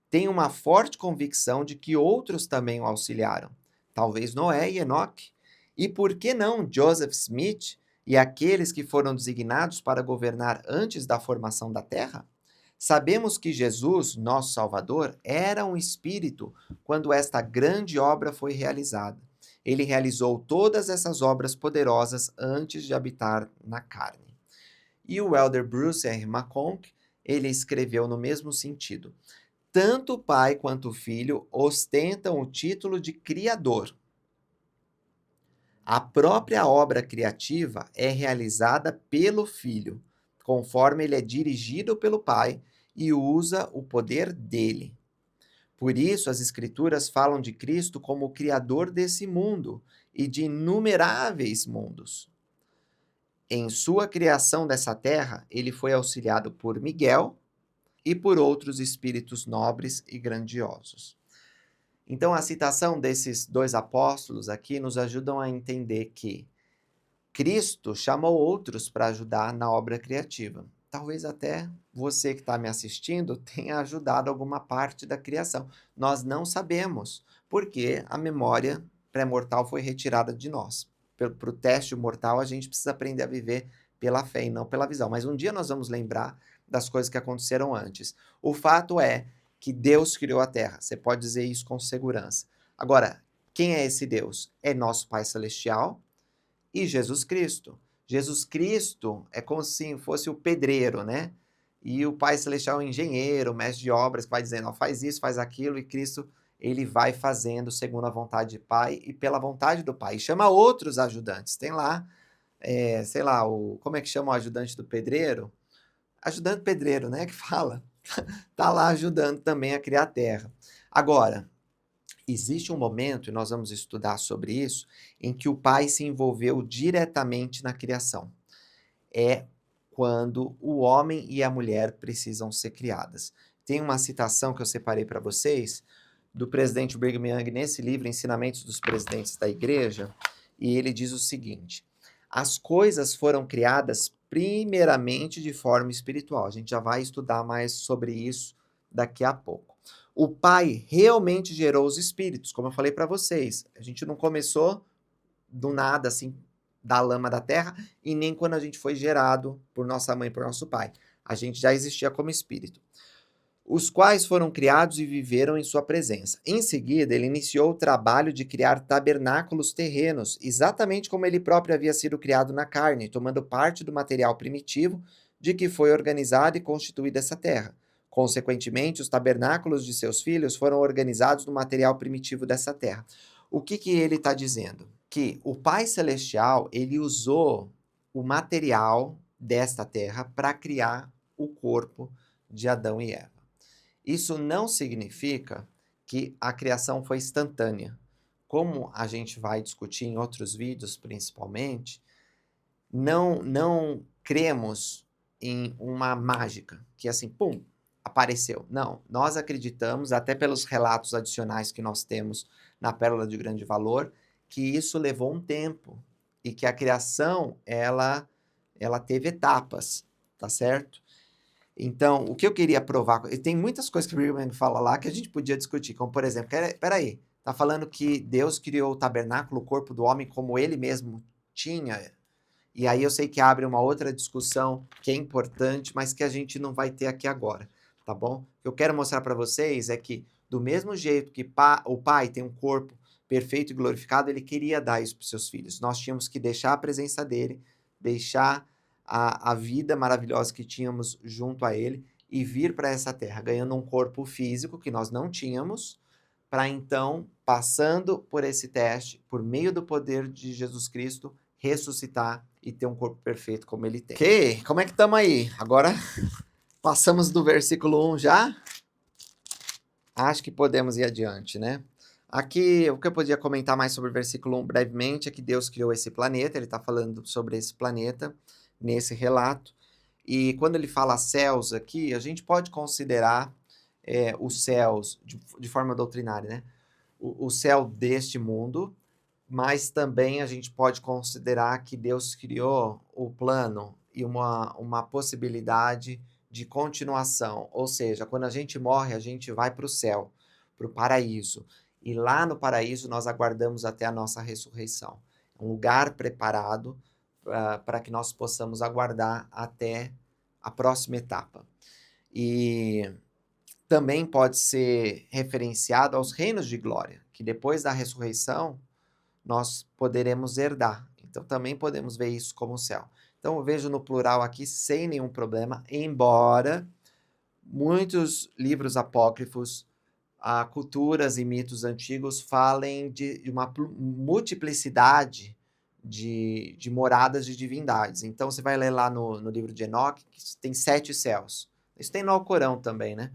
Tem uma forte convicção de que outros também o auxiliaram. Talvez Noé e Enoque. E por que não Joseph Smith e aqueles que foram designados para governar antes da formação da terra? Sabemos que Jesus, nosso Salvador, era um espírito quando esta grande obra foi realizada. Ele realizou todas essas obras poderosas antes de habitar na carne. E o elder Bruce R. McConk, ele escreveu no mesmo sentido. Tanto o pai quanto o filho ostentam o título de criador. A própria obra criativa é realizada pelo filho, conforme ele é dirigido pelo pai e usa o poder dele. Por isso, as Escrituras falam de Cristo como o Criador desse mundo e de inumeráveis mundos. Em sua criação dessa terra, ele foi auxiliado por Miguel e por outros espíritos nobres e grandiosos. Então, a citação desses dois apóstolos aqui nos ajudam a entender que Cristo chamou outros para ajudar na obra criativa. Talvez até você que está me assistindo tenha ajudado alguma parte da criação. Nós não sabemos, porque a memória pré-mortal foi retirada de nós. Para o teste mortal, a gente precisa aprender a viver pela fé e não pela visão. Mas um dia nós vamos lembrar das coisas que aconteceram antes. O fato é que Deus criou a Terra. Você pode dizer isso com segurança. Agora, quem é esse Deus? É nosso Pai Celestial e Jesus Cristo. Jesus Cristo é como se fosse o pedreiro, né? E o Pai Celestial é o engenheiro, o mestre de obras, que vai dizendo, ó, faz isso, faz aquilo, e Cristo, ele vai fazendo segundo a vontade do Pai e pela vontade do Pai. E chama outros ajudantes. Tem lá, sei lá, como é que chama o ajudante do pedreiro? Ajudante pedreiro, né? Que fala. Tá lá ajudando também a criar a terra. Agora, existe um momento, e nós vamos estudar sobre isso, em que o pai se envolveu diretamente na criação. É quando o homem e a mulher precisam ser criadas. Tem uma citação que eu separei para vocês do presidente Brigham Young nesse livro, Ensinamentos dos Presidentes da Igreja, e ele diz o seguinte: as coisas foram criadas primeiramente de forma espiritual. A gente já vai estudar mais sobre isso daqui a pouco. O Pai realmente gerou os espíritos, como eu falei para vocês. A gente não começou do nada, assim, da lama da terra, e nem quando a gente foi gerado por nossa mãe, por nosso pai. A gente já existia como espírito. Os quais foram criados e viveram em sua presença. Em seguida, ele iniciou o trabalho de criar tabernáculos terrenos, exatamente como ele próprio havia sido criado na carne, tomando parte do material primitivo de que foi organizada e constituída essa terra. Consequentemente, os tabernáculos de seus filhos foram organizados no material primitivo dessa terra. O que ele está dizendo? Que o Pai Celestial, ele usou o material desta terra para criar o corpo de Adão e Eva. Isso não significa que a criação foi instantânea. Como a gente vai discutir em outros vídeos, principalmente, não cremos em uma mágica, que assim, pum, apareceu. Não, nós acreditamos, até pelos relatos adicionais que nós temos na Pérola de Grande Valor, que isso levou um tempo e que a criação, ela teve etapas, tá certo? Então, o que eu queria provar, tem muitas coisas que o Brigham fala lá que a gente podia discutir, como por exemplo, peraí, tá falando que Deus criou o tabernáculo, o corpo do homem, como ele mesmo tinha, e aí eu sei que abre uma outra discussão que é importante, mas que a gente não vai ter aqui agora, tá bom? O que eu quero mostrar para vocês é que, do mesmo jeito que o pai tem um corpo perfeito e glorificado, ele queria dar isso para os seus filhos. Nós tínhamos que deixar a presença dele, deixar a vida maravilhosa que tínhamos junto a ele e vir para essa terra, ganhando um corpo físico que nós não tínhamos, para então, passando por esse teste, por meio do poder de Jesus Cristo, ressuscitar e ter um corpo perfeito como ele tem. Ok, como é que estamos aí? Agora passamos do versículo 1 já? Acho que podemos ir adiante, né? Aqui, o que eu podia comentar mais sobre o versículo 1 brevemente é que Deus criou esse planeta, ele está falando sobre esse planeta nesse relato. E quando ele fala céus aqui, a gente pode considerar os céus, de forma doutrinária, né? O céu deste mundo, mas também a gente pode considerar que Deus criou o plano e uma possibilidade de continuação. Ou seja, quando a gente morre, a gente vai para o céu, para o paraíso. E lá no paraíso nós aguardamos até a nossa ressurreição. É um lugar preparado para que nós possamos aguardar até a próxima etapa. E também pode ser referenciado aos reinos de glória, que depois da ressurreição nós poderemos herdar. Então também podemos ver isso como céu. Então eu vejo no plural aqui sem nenhum problema, embora muitos livros apócrifos, culturas e mitos antigos falem de uma multiplicidade de moradas de divindades. Então, você vai ler lá no livro de Enoque, que tem 7 céus. Isso tem no Alcorão também, né?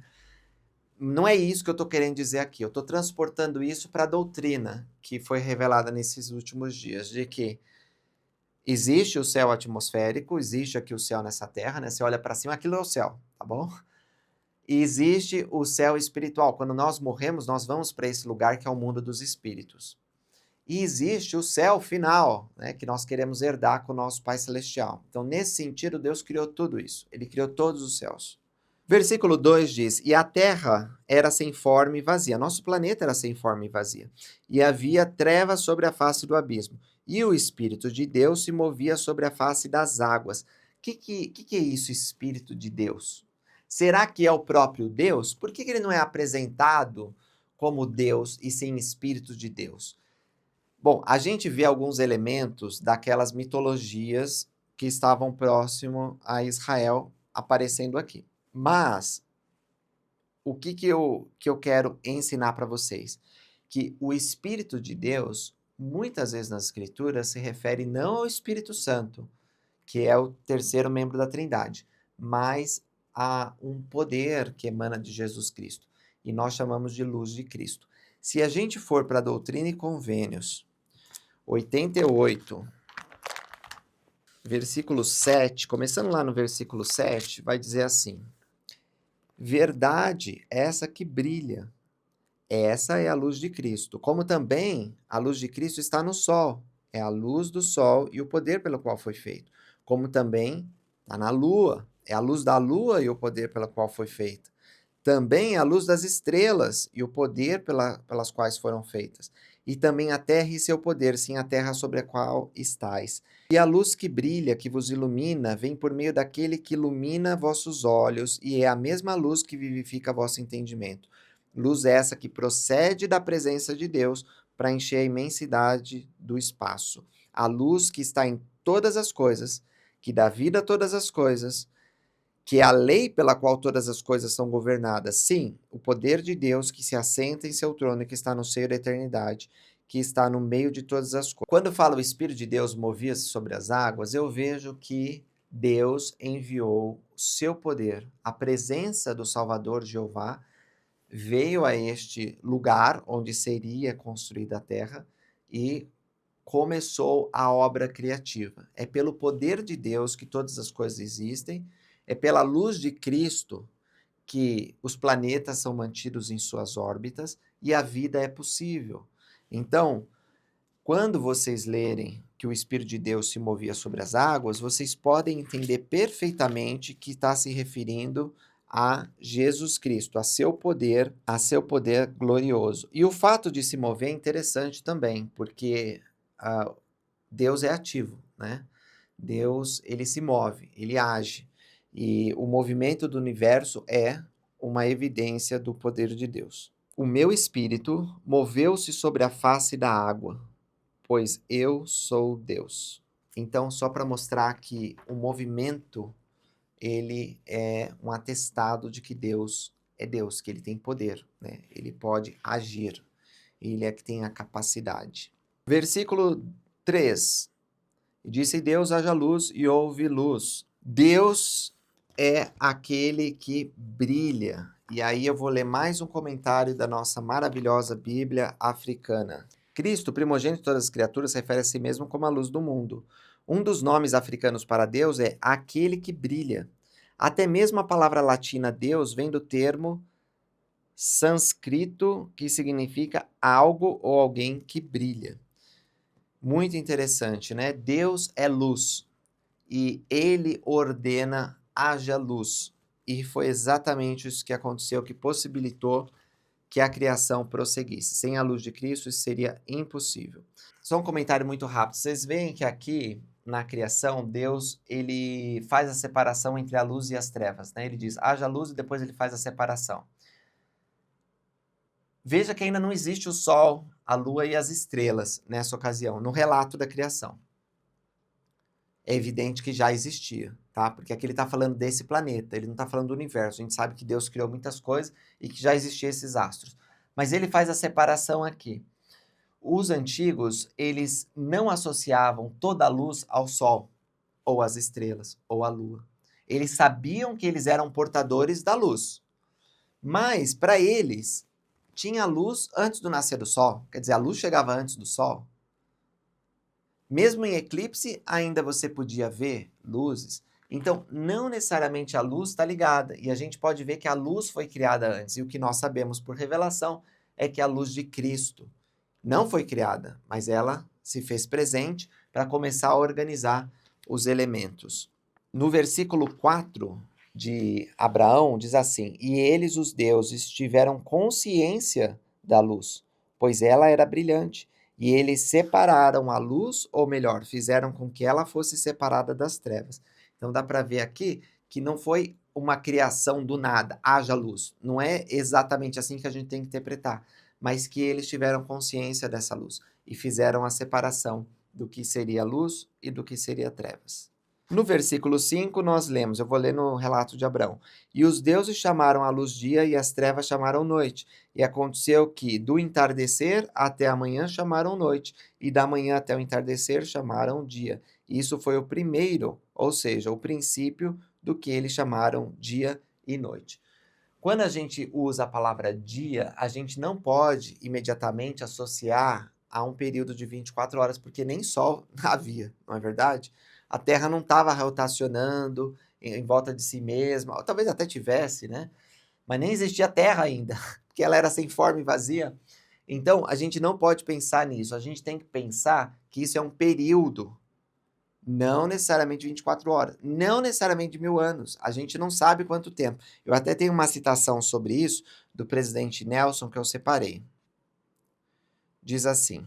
Não é isso que eu estou querendo dizer aqui. Eu estou transportando isso para a doutrina que foi revelada nesses últimos dias, de que existe o céu atmosférico, existe aqui o céu nessa terra, né? Você olha para cima, aquilo é o céu, tá bom? E existe o céu espiritual. Quando nós morremos, nós vamos para esse lugar que é o mundo dos espíritos. E existe o céu final, né, que nós queremos herdar com o nosso Pai Celestial. Então, nesse sentido, Deus criou tudo isso. Ele criou todos os céus. Versículo 2 diz: E a terra era sem forma e vazia. Nosso planeta era sem forma e vazia. E havia trevas sobre a face do abismo. E o Espírito de Deus se movia sobre a face das águas. O que é isso, Espírito de Deus? Será que é o próprio Deus? Por que ele não é apresentado como Deus e sim Espírito de Deus? Bom, a gente vê alguns elementos daquelas mitologias que estavam próximo a Israel aparecendo aqui. Mas o que eu quero ensinar para vocês? Que o Espírito de Deus, muitas vezes nas Escrituras, se refere não ao Espírito Santo, que é o terceiro membro da Trindade, mas a um poder que emana de Jesus Cristo. E nós chamamos de luz de Cristo. Se a gente for para a Doutrina e Convênios, 88, versículo 7, começando lá no versículo 7, vai dizer assim: verdade essa que brilha, essa é a luz de Cristo, como também a luz de Cristo está no sol, é a luz do sol e o poder pelo qual foi feito, como também está na lua, é a luz da lua e o poder pela qual foi feita. Também a luz das estrelas e o poder pelas quais foram feitas. E também a terra e seu poder, sim, a terra sobre a qual estais. E a luz que brilha, que vos ilumina, vem por meio daquele que ilumina vossos olhos, e é a mesma luz que vivifica vosso entendimento. Luz essa que procede da presença de Deus para encher a imensidade do espaço. A luz que está em todas as coisas, que dá vida a todas as coisas, que é a lei pela qual todas as coisas são governadas. Sim, o poder de Deus que se assenta em seu trono e que está no seio da eternidade, que está no meio de todas as coisas. Quando fala o Espírito de Deus movia-se sobre as águas, eu vejo que Deus enviou o seu poder. A presença do Salvador Jeová veio a este lugar onde seria construída a terra e começou a obra criativa. É pelo poder de Deus que todas as coisas existem, é pela luz de Cristo que os planetas são mantidos em suas órbitas e a vida é possível. Então, quando vocês lerem que o Espírito de Deus se movia sobre as águas, vocês podem entender perfeitamente que está se referindo a Jesus Cristo, a seu poder glorioso. E o fato de se mover é interessante também, porque Deus é ativo, né? Deus, ele se move, ele age. E o movimento do universo é uma evidência do poder de Deus. O meu espírito moveu-se sobre a face da água, pois eu sou Deus. Então, só para mostrar que o movimento, ele é um atestado de que Deus é Deus, que ele tem poder, né? Ele pode agir, ele é que tem a capacidade. Versículo 3. Disse Deus, haja luz, e houve luz. Deus é aquele que brilha. E aí eu vou ler mais um comentário da nossa maravilhosa Bíblia africana. Cristo, primogênito de todas as criaturas, refere a si mesmo como a luz do mundo. Um dos nomes africanos para Deus é aquele que brilha. Até mesmo a palavra latina Deus vem do termo sânscrito, que significa algo ou alguém que brilha. Muito interessante, né? Deus é luz e ele ordena haja luz. E foi exatamente isso que aconteceu, que possibilitou que a criação prosseguisse. Sem a luz de Cristo, isso seria impossível. Só um comentário muito rápido. Vocês veem que aqui, na criação, Deus ele faz a separação entre a luz e as trevas, né? Ele diz, haja luz, e depois ele faz a separação. Veja que ainda não existe o Sol, a Lua e as estrelas nessa ocasião, no relato da criação. É evidente que já existia, tá? Porque aqui ele está falando desse planeta, ele não está falando do universo. A gente sabe que Deus criou muitas coisas e que já existiam esses astros. Mas ele faz a separação aqui. Os antigos, eles não associavam toda a luz ao Sol, ou às estrelas, ou à Lua. Eles sabiam que eles eram portadores da luz. Mas, para eles, tinha luz antes do nascer do Sol. Quer dizer, a luz chegava antes do Sol. Mesmo em eclipse, ainda você podia ver luzes. Então, não necessariamente a luz está ligada. E a gente pode ver que a luz foi criada antes. E o que nós sabemos por revelação é que a luz de Cristo não foi criada, mas ela se fez presente para começar a organizar os elementos. No versículo 4 de Abraão, diz assim: E eles, os deuses, tiveram consciência da luz, pois ela era brilhante. E eles separaram a luz, ou melhor, fizeram com que ela fosse separada das trevas. Então dá para ver aqui que não foi uma criação do nada, haja luz. Não é exatamente assim que a gente tem que interpretar, mas que eles tiveram consciência dessa luz e fizeram a separação do que seria luz e do que seria trevas. No versículo 5, nós lemos, eu vou ler no relato de Abraão. E os deuses chamaram a luz dia e as trevas chamaram noite. E aconteceu que do entardecer até a manhã chamaram noite, e da manhã até o entardecer chamaram dia. Isso foi o primeiro, ou seja, o princípio do que eles chamaram dia e noite. Quando a gente usa a palavra dia, a gente não pode imediatamente associar a um período de 24 horas, porque nem sol havia, não é verdade? A Terra não estava rotacionando em volta de si mesma, ou talvez até tivesse, né? Mas nem existia Terra ainda, porque ela era sem forma e vazia. Então, a gente não pode pensar nisso, a gente tem que pensar que isso é um período, não necessariamente 24 horas, não necessariamente 1000 anos, a gente não sabe quanto tempo. Eu até tenho uma citação sobre isso do presidente Nelson que eu separei. Diz assim: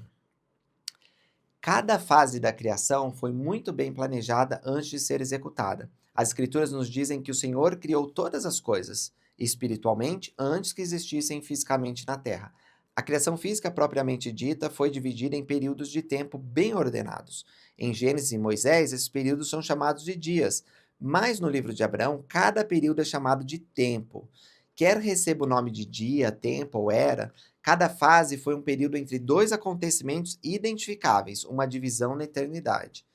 Cada fase da criação foi muito bem planejada antes de ser executada. As Escrituras nos dizem que o Senhor criou todas as coisas, espiritualmente, antes que existissem fisicamente na terra. A criação física propriamente dita foi dividida em períodos de tempo bem ordenados. Em Gênesis e Moisés, esses períodos são chamados de dias, mas no livro de Abraão, cada período é chamado de tempo. Quer receba o nome de dia, tempo ou era, cada fase foi um período entre dois acontecimentos identificáveis, uma divisão na eternidade.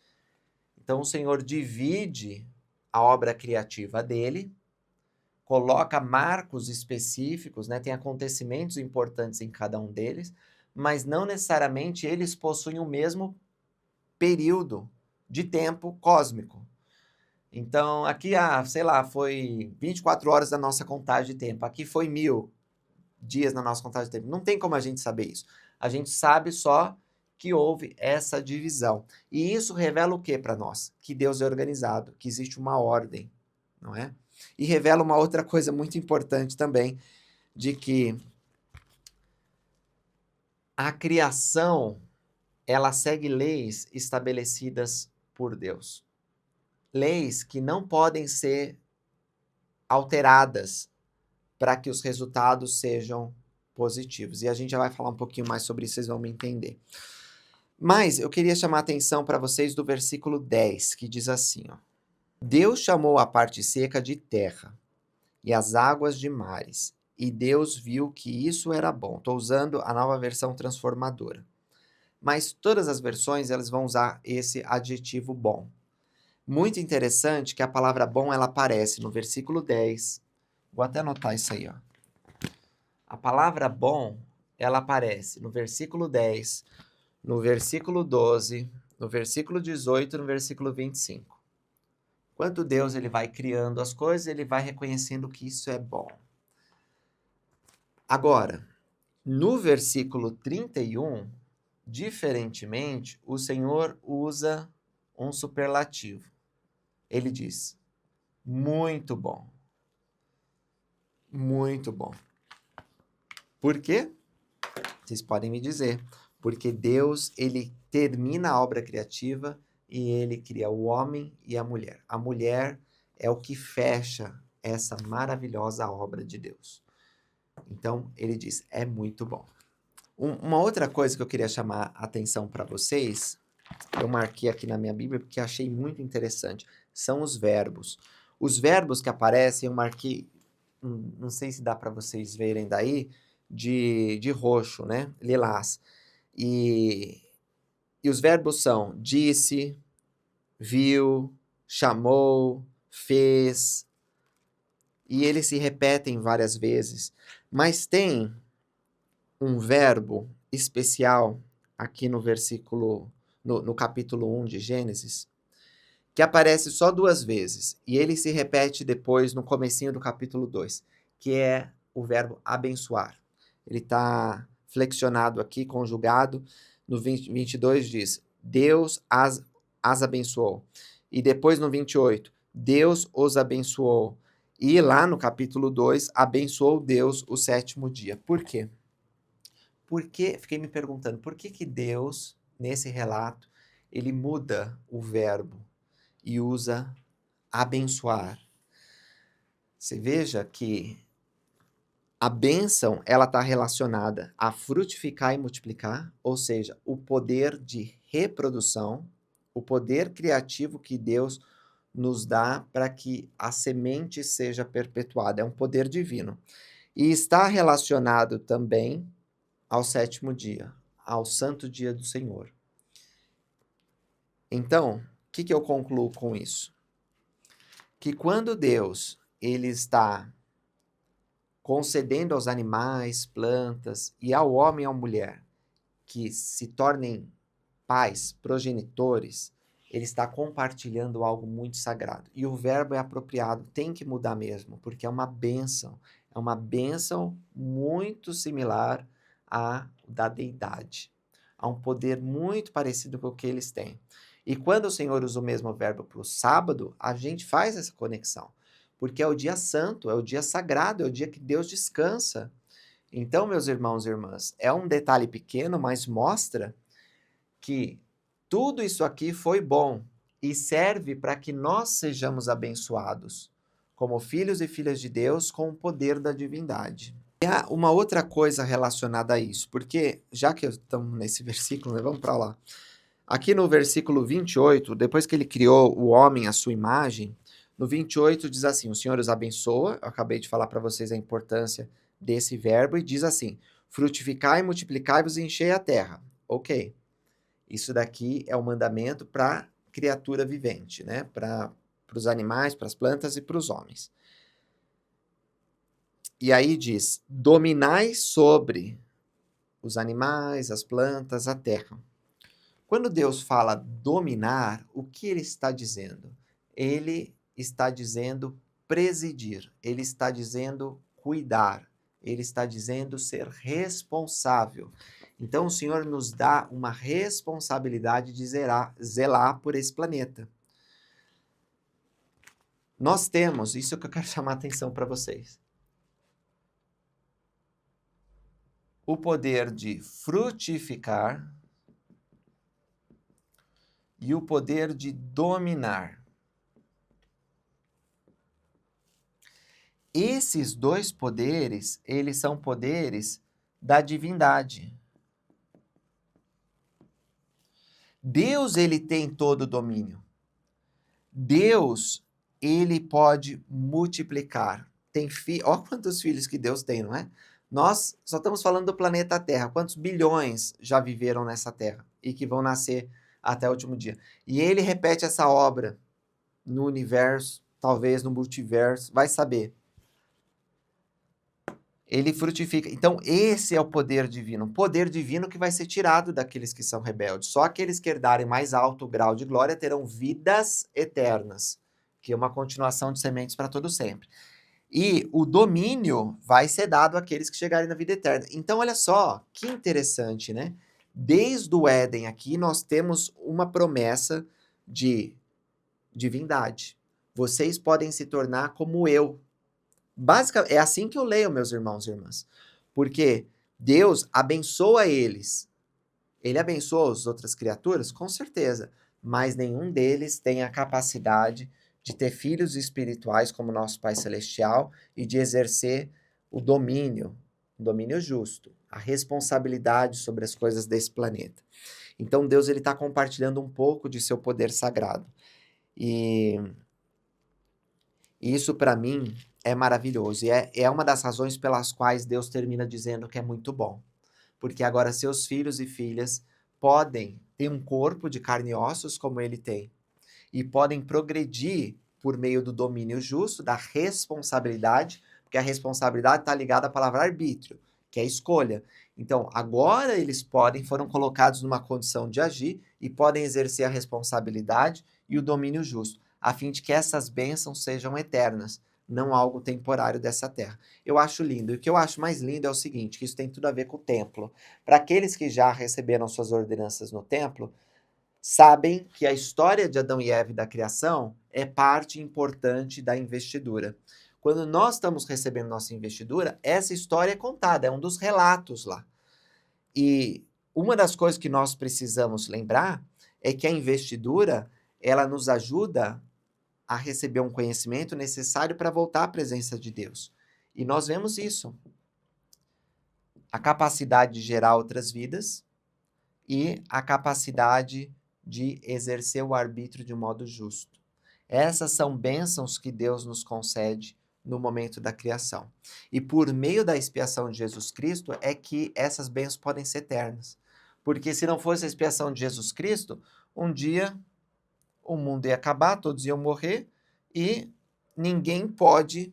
Então o Senhor divide a obra criativa dele, coloca marcos específicos, né? Tem acontecimentos importantes em cada um deles, mas não necessariamente eles possuem o mesmo período de tempo cósmico. Então, aqui, sei lá, foi 24 horas da nossa contagem de tempo. Aqui foi 1000 dias na nossa contagem de tempo. Não tem como a gente saber isso. A gente sabe só que houve essa divisão. E isso revela o que para nós? Que Deus é organizado, que existe uma ordem, não é? E revela uma outra coisa muito importante também, de que a criação, ela segue leis estabelecidas por Deus. Leis que não podem ser alteradas para que os resultados sejam positivos. E a gente já vai falar um pouquinho mais sobre isso, vocês vão me entender. Mas eu queria chamar a atenção para vocês do versículo 10, que diz assim, ó: Deus chamou a parte seca de terra e as águas de mares, e Deus viu que isso era bom. Estou usando a nova versão transformadora. Mas todas as versões elas vão usar esse adjetivo bom. Muito interessante que a palavra bom ela aparece no versículo 10. Vou até anotar isso aí, ó. A palavra bom, ela aparece no versículo 10, no versículo 12, no versículo 18 e no versículo 25. Quando Deus ele vai criando as coisas, ele vai reconhecendo que isso é bom. Agora, no versículo 31, diferentemente, o Senhor usa um superlativo. Ele diz: muito bom. Muito bom. Por quê? Vocês podem me dizer. Porque Deus, ele termina a obra criativa e ele cria o homem e a mulher. A mulher é o que fecha essa maravilhosa obra de Deus. Então, ele diz, é muito bom. Uma outra coisa que eu queria chamar a atenção para vocês, eu marquei aqui na minha Bíblia porque achei muito interessante. são os verbos. Os verbos que aparecem, eu marquei, não sei se dá para vocês verem daí, de roxo, né? Lilás. E os verbos são disse, viu, chamou, fez, e eles se repetem várias vezes. Mas tem um verbo especial aqui no no capítulo 1 de Gênesis, que aparece só 2 vezes, e ele se repete depois no comecinho do capítulo 2, que é o verbo abençoar. Ele está flexionado aqui, conjugado, no 22 diz, Deus as abençoou. E depois no 28, Deus os abençoou. E lá no capítulo 2, abençoou Deus o 7º dia. Por quê? Porque, fiquei me perguntando, por que Deus, nesse relato, ele muda o verbo e usa abençoar? Você veja que a bênção, ela está relacionada a frutificar e multiplicar, ou seja, o poder de reprodução, o poder criativo que Deus nos dá para que a semente seja perpetuada. É um poder divino. E está relacionado também ao 7º dia, ao santo dia do Senhor. Então, o que eu concluo com isso? Que quando Deus ele está concedendo aos animais, plantas e ao homem e à mulher que se tornem pais, progenitores, ele está compartilhando algo muito sagrado. E o verbo é apropriado, tem que mudar mesmo, porque é uma bênção. É uma bênção muito similar à da deidade. Há um poder muito parecido com o que eles têm. E quando o Senhor usa o mesmo verbo para o sábado, a gente faz essa conexão. Porque é o dia santo, é o dia sagrado, é o dia que Deus descansa. Então, meus irmãos e irmãs, é um detalhe pequeno, mas mostra que tudo isso aqui foi bom e serve para que nós sejamos abençoados como filhos e filhas de Deus com o poder da divindade. E há uma outra coisa relacionada a isso, porque já que estamos nesse versículo, né, vamos para lá. Aqui no versículo 28, depois que ele criou o homem à sua imagem, no 28 diz assim, o Senhor os abençoa, eu acabei de falar para vocês a importância desse verbo, e diz assim, frutificai, multiplicai-vos e enchei a terra. Ok. Isso daqui é o mandamento para criatura vivente, né? Para os animais, para as plantas e para os homens. E aí diz, dominai sobre os animais, as plantas, a terra. Quando Deus fala dominar, o que ele está dizendo? Ele está dizendo presidir, ele está dizendo cuidar, ele está dizendo ser responsável. Então o Senhor nos dá uma responsabilidade de zelar por esse planeta. Nós temos, isso que eu quero chamar a atenção para vocês, o poder de frutificar e o poder de dominar. Esses 2 poderes, eles são poderes da divindade. Deus, ele tem todo o domínio. Deus, ele pode multiplicar. Olha quantos filhos que Deus tem, não é? Nós só estamos falando do planeta Terra. Quantos bilhões já viveram nessa Terra e que vão nascer até o último dia? E ele repete essa obra no universo, talvez no multiverso, vai saber. Ele frutifica. Então, esse é o poder divino. Um poder divino que vai ser tirado daqueles que são rebeldes. Só aqueles que herdarem mais alto grau de glória terão vidas eternas, que é uma continuação de sementes para todo sempre. E o domínio vai ser dado àqueles que chegarem na vida eterna. Então, olha só, que interessante, né? Desde o Éden aqui, nós temos uma promessa de divindade. Vocês podem se tornar como eu. Basicamente, é assim que eu leio, meus irmãos e irmãs. Porque Deus abençoa eles. Ele abençoa as outras criaturas? Com certeza. Mas nenhum deles tem a capacidade de ter filhos espirituais como nosso Pai Celestial e de exercer o domínio justo, a responsabilidade sobre as coisas desse planeta. Então Deus está compartilhando um pouco de seu poder sagrado. E isso, para mim, é maravilhoso. E é uma das razões pelas quais Deus termina dizendo que é muito bom. Porque agora seus filhos e filhas podem ter um corpo de carne e ossos como ele tem. E podem progredir por meio do domínio justo, da responsabilidade, porque a responsabilidade está ligada à palavra arbítrio, que é escolha. Então, agora eles foram colocados numa condição de agir e podem exercer a responsabilidade e o domínio justo, a fim de que essas bênçãos sejam eternas, não algo temporário dessa terra. Eu acho lindo. E o que eu acho mais lindo é o seguinte, que isso tem tudo a ver com o templo. Para aqueles que já receberam suas ordenanças no templo, sabem que a história de Adão e Eva e da criação é parte importante da investidura. Quando nós estamos recebendo nossa investidura, essa história é contada, é um dos relatos lá. E uma das coisas que nós precisamos lembrar é que a investidura, ela nos ajuda a receber um conhecimento necessário para voltar à presença de Deus. E nós vemos isso. A capacidade de gerar outras vidas e a capacidade de exercer o arbítrio de um modo justo. Essas são bênçãos que Deus nos concede no momento da criação. E por meio da expiação de Jesus Cristo é que essas bênçãos podem ser eternas. Porque se não fosse a expiação de Jesus Cristo, um dia o mundo ia acabar, todos iam morrer e ninguém pode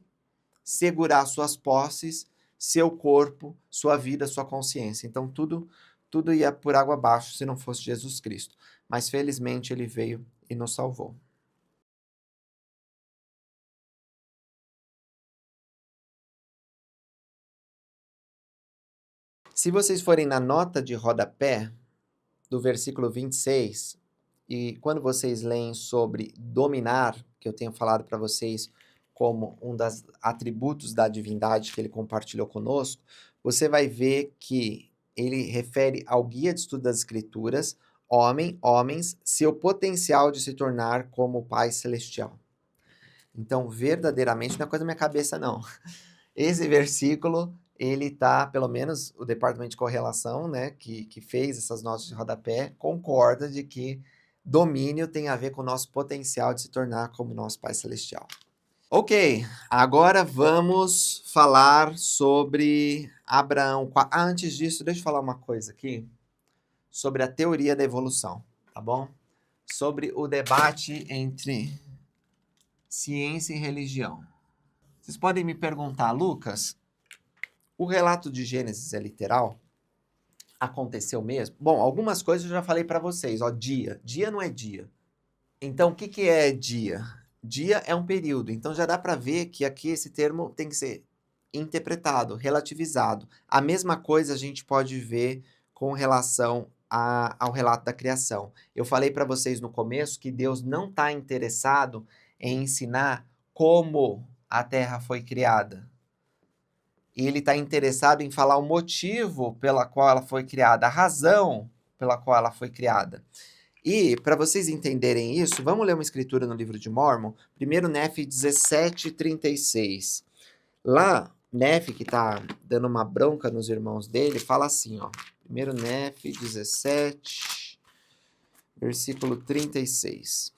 segurar suas posses, seu corpo, sua vida, sua consciência. Então tudo ia por água abaixo se não fosse Jesus Cristo. Mas felizmente ele veio e nos salvou. Se vocês forem na nota de rodapé do versículo 26, e quando vocês leem sobre dominar, que eu tenho falado para vocês como um dos atributos da divindade que ele compartilhou conosco, você vai ver que ele refere ao guia de estudo das escrituras, homens, seu potencial de se tornar como o Pai Celestial. Então, verdadeiramente, não é coisa da minha cabeça, não. Esse versículo, ele tá, pelo menos o departamento de correlação, né, que fez essas notas de rodapé, concorda de que domínio tem a ver com o nosso potencial de se tornar como nosso Pai Celestial. Ok, agora vamos falar sobre Abraão. Antes disso, deixa eu falar uma coisa aqui sobre a teoria da evolução, tá bom? Sobre o debate entre ciência e religião. Vocês podem me perguntar, Lucas, o relato de Gênesis é literal? Aconteceu mesmo? Bom, algumas coisas eu já falei para vocês, ó, dia. Dia não é dia. Então, o que é dia? Dia é um período. Então, já dá para ver que aqui esse termo tem que ser interpretado, relativizado. A mesma coisa a gente pode ver com relação ao relato da criação. Eu falei para vocês no começo que Deus não está interessado em ensinar como a Terra foi criada. E ele está interessado em falar o motivo pela qual ela foi criada, a razão pela qual ela foi criada. E, para vocês entenderem isso, vamos ler uma escritura no livro de Mórmon, 1 Nefe 17:36. Lá, Nefe, que está dando uma bronca nos irmãos dele, fala assim, ó, 1 Nefe 17, versículo 36.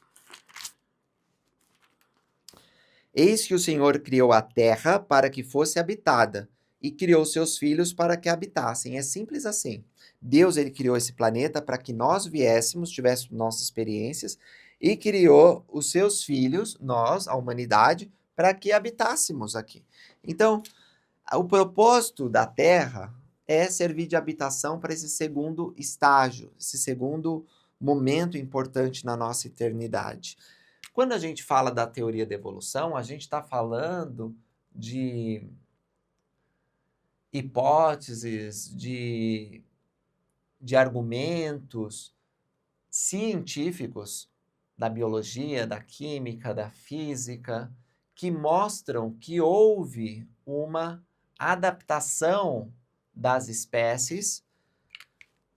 Eis que o Senhor criou a terra para que fosse habitada, e criou seus filhos para que habitassem. É simples assim. Deus ele criou esse planeta para que nós viéssemos, tivéssemos nossas experiências, e criou os seus filhos, nós, a humanidade, para que habitássemos aqui. Então, o propósito da Terra é servir de habitação para esse segundo estágio, esse segundo momento importante na nossa eternidade. Quando a gente fala da teoria da evolução, a gente está falando de hipóteses, de argumentos científicos da biologia, da química, da física, que mostram que houve uma adaptação das espécies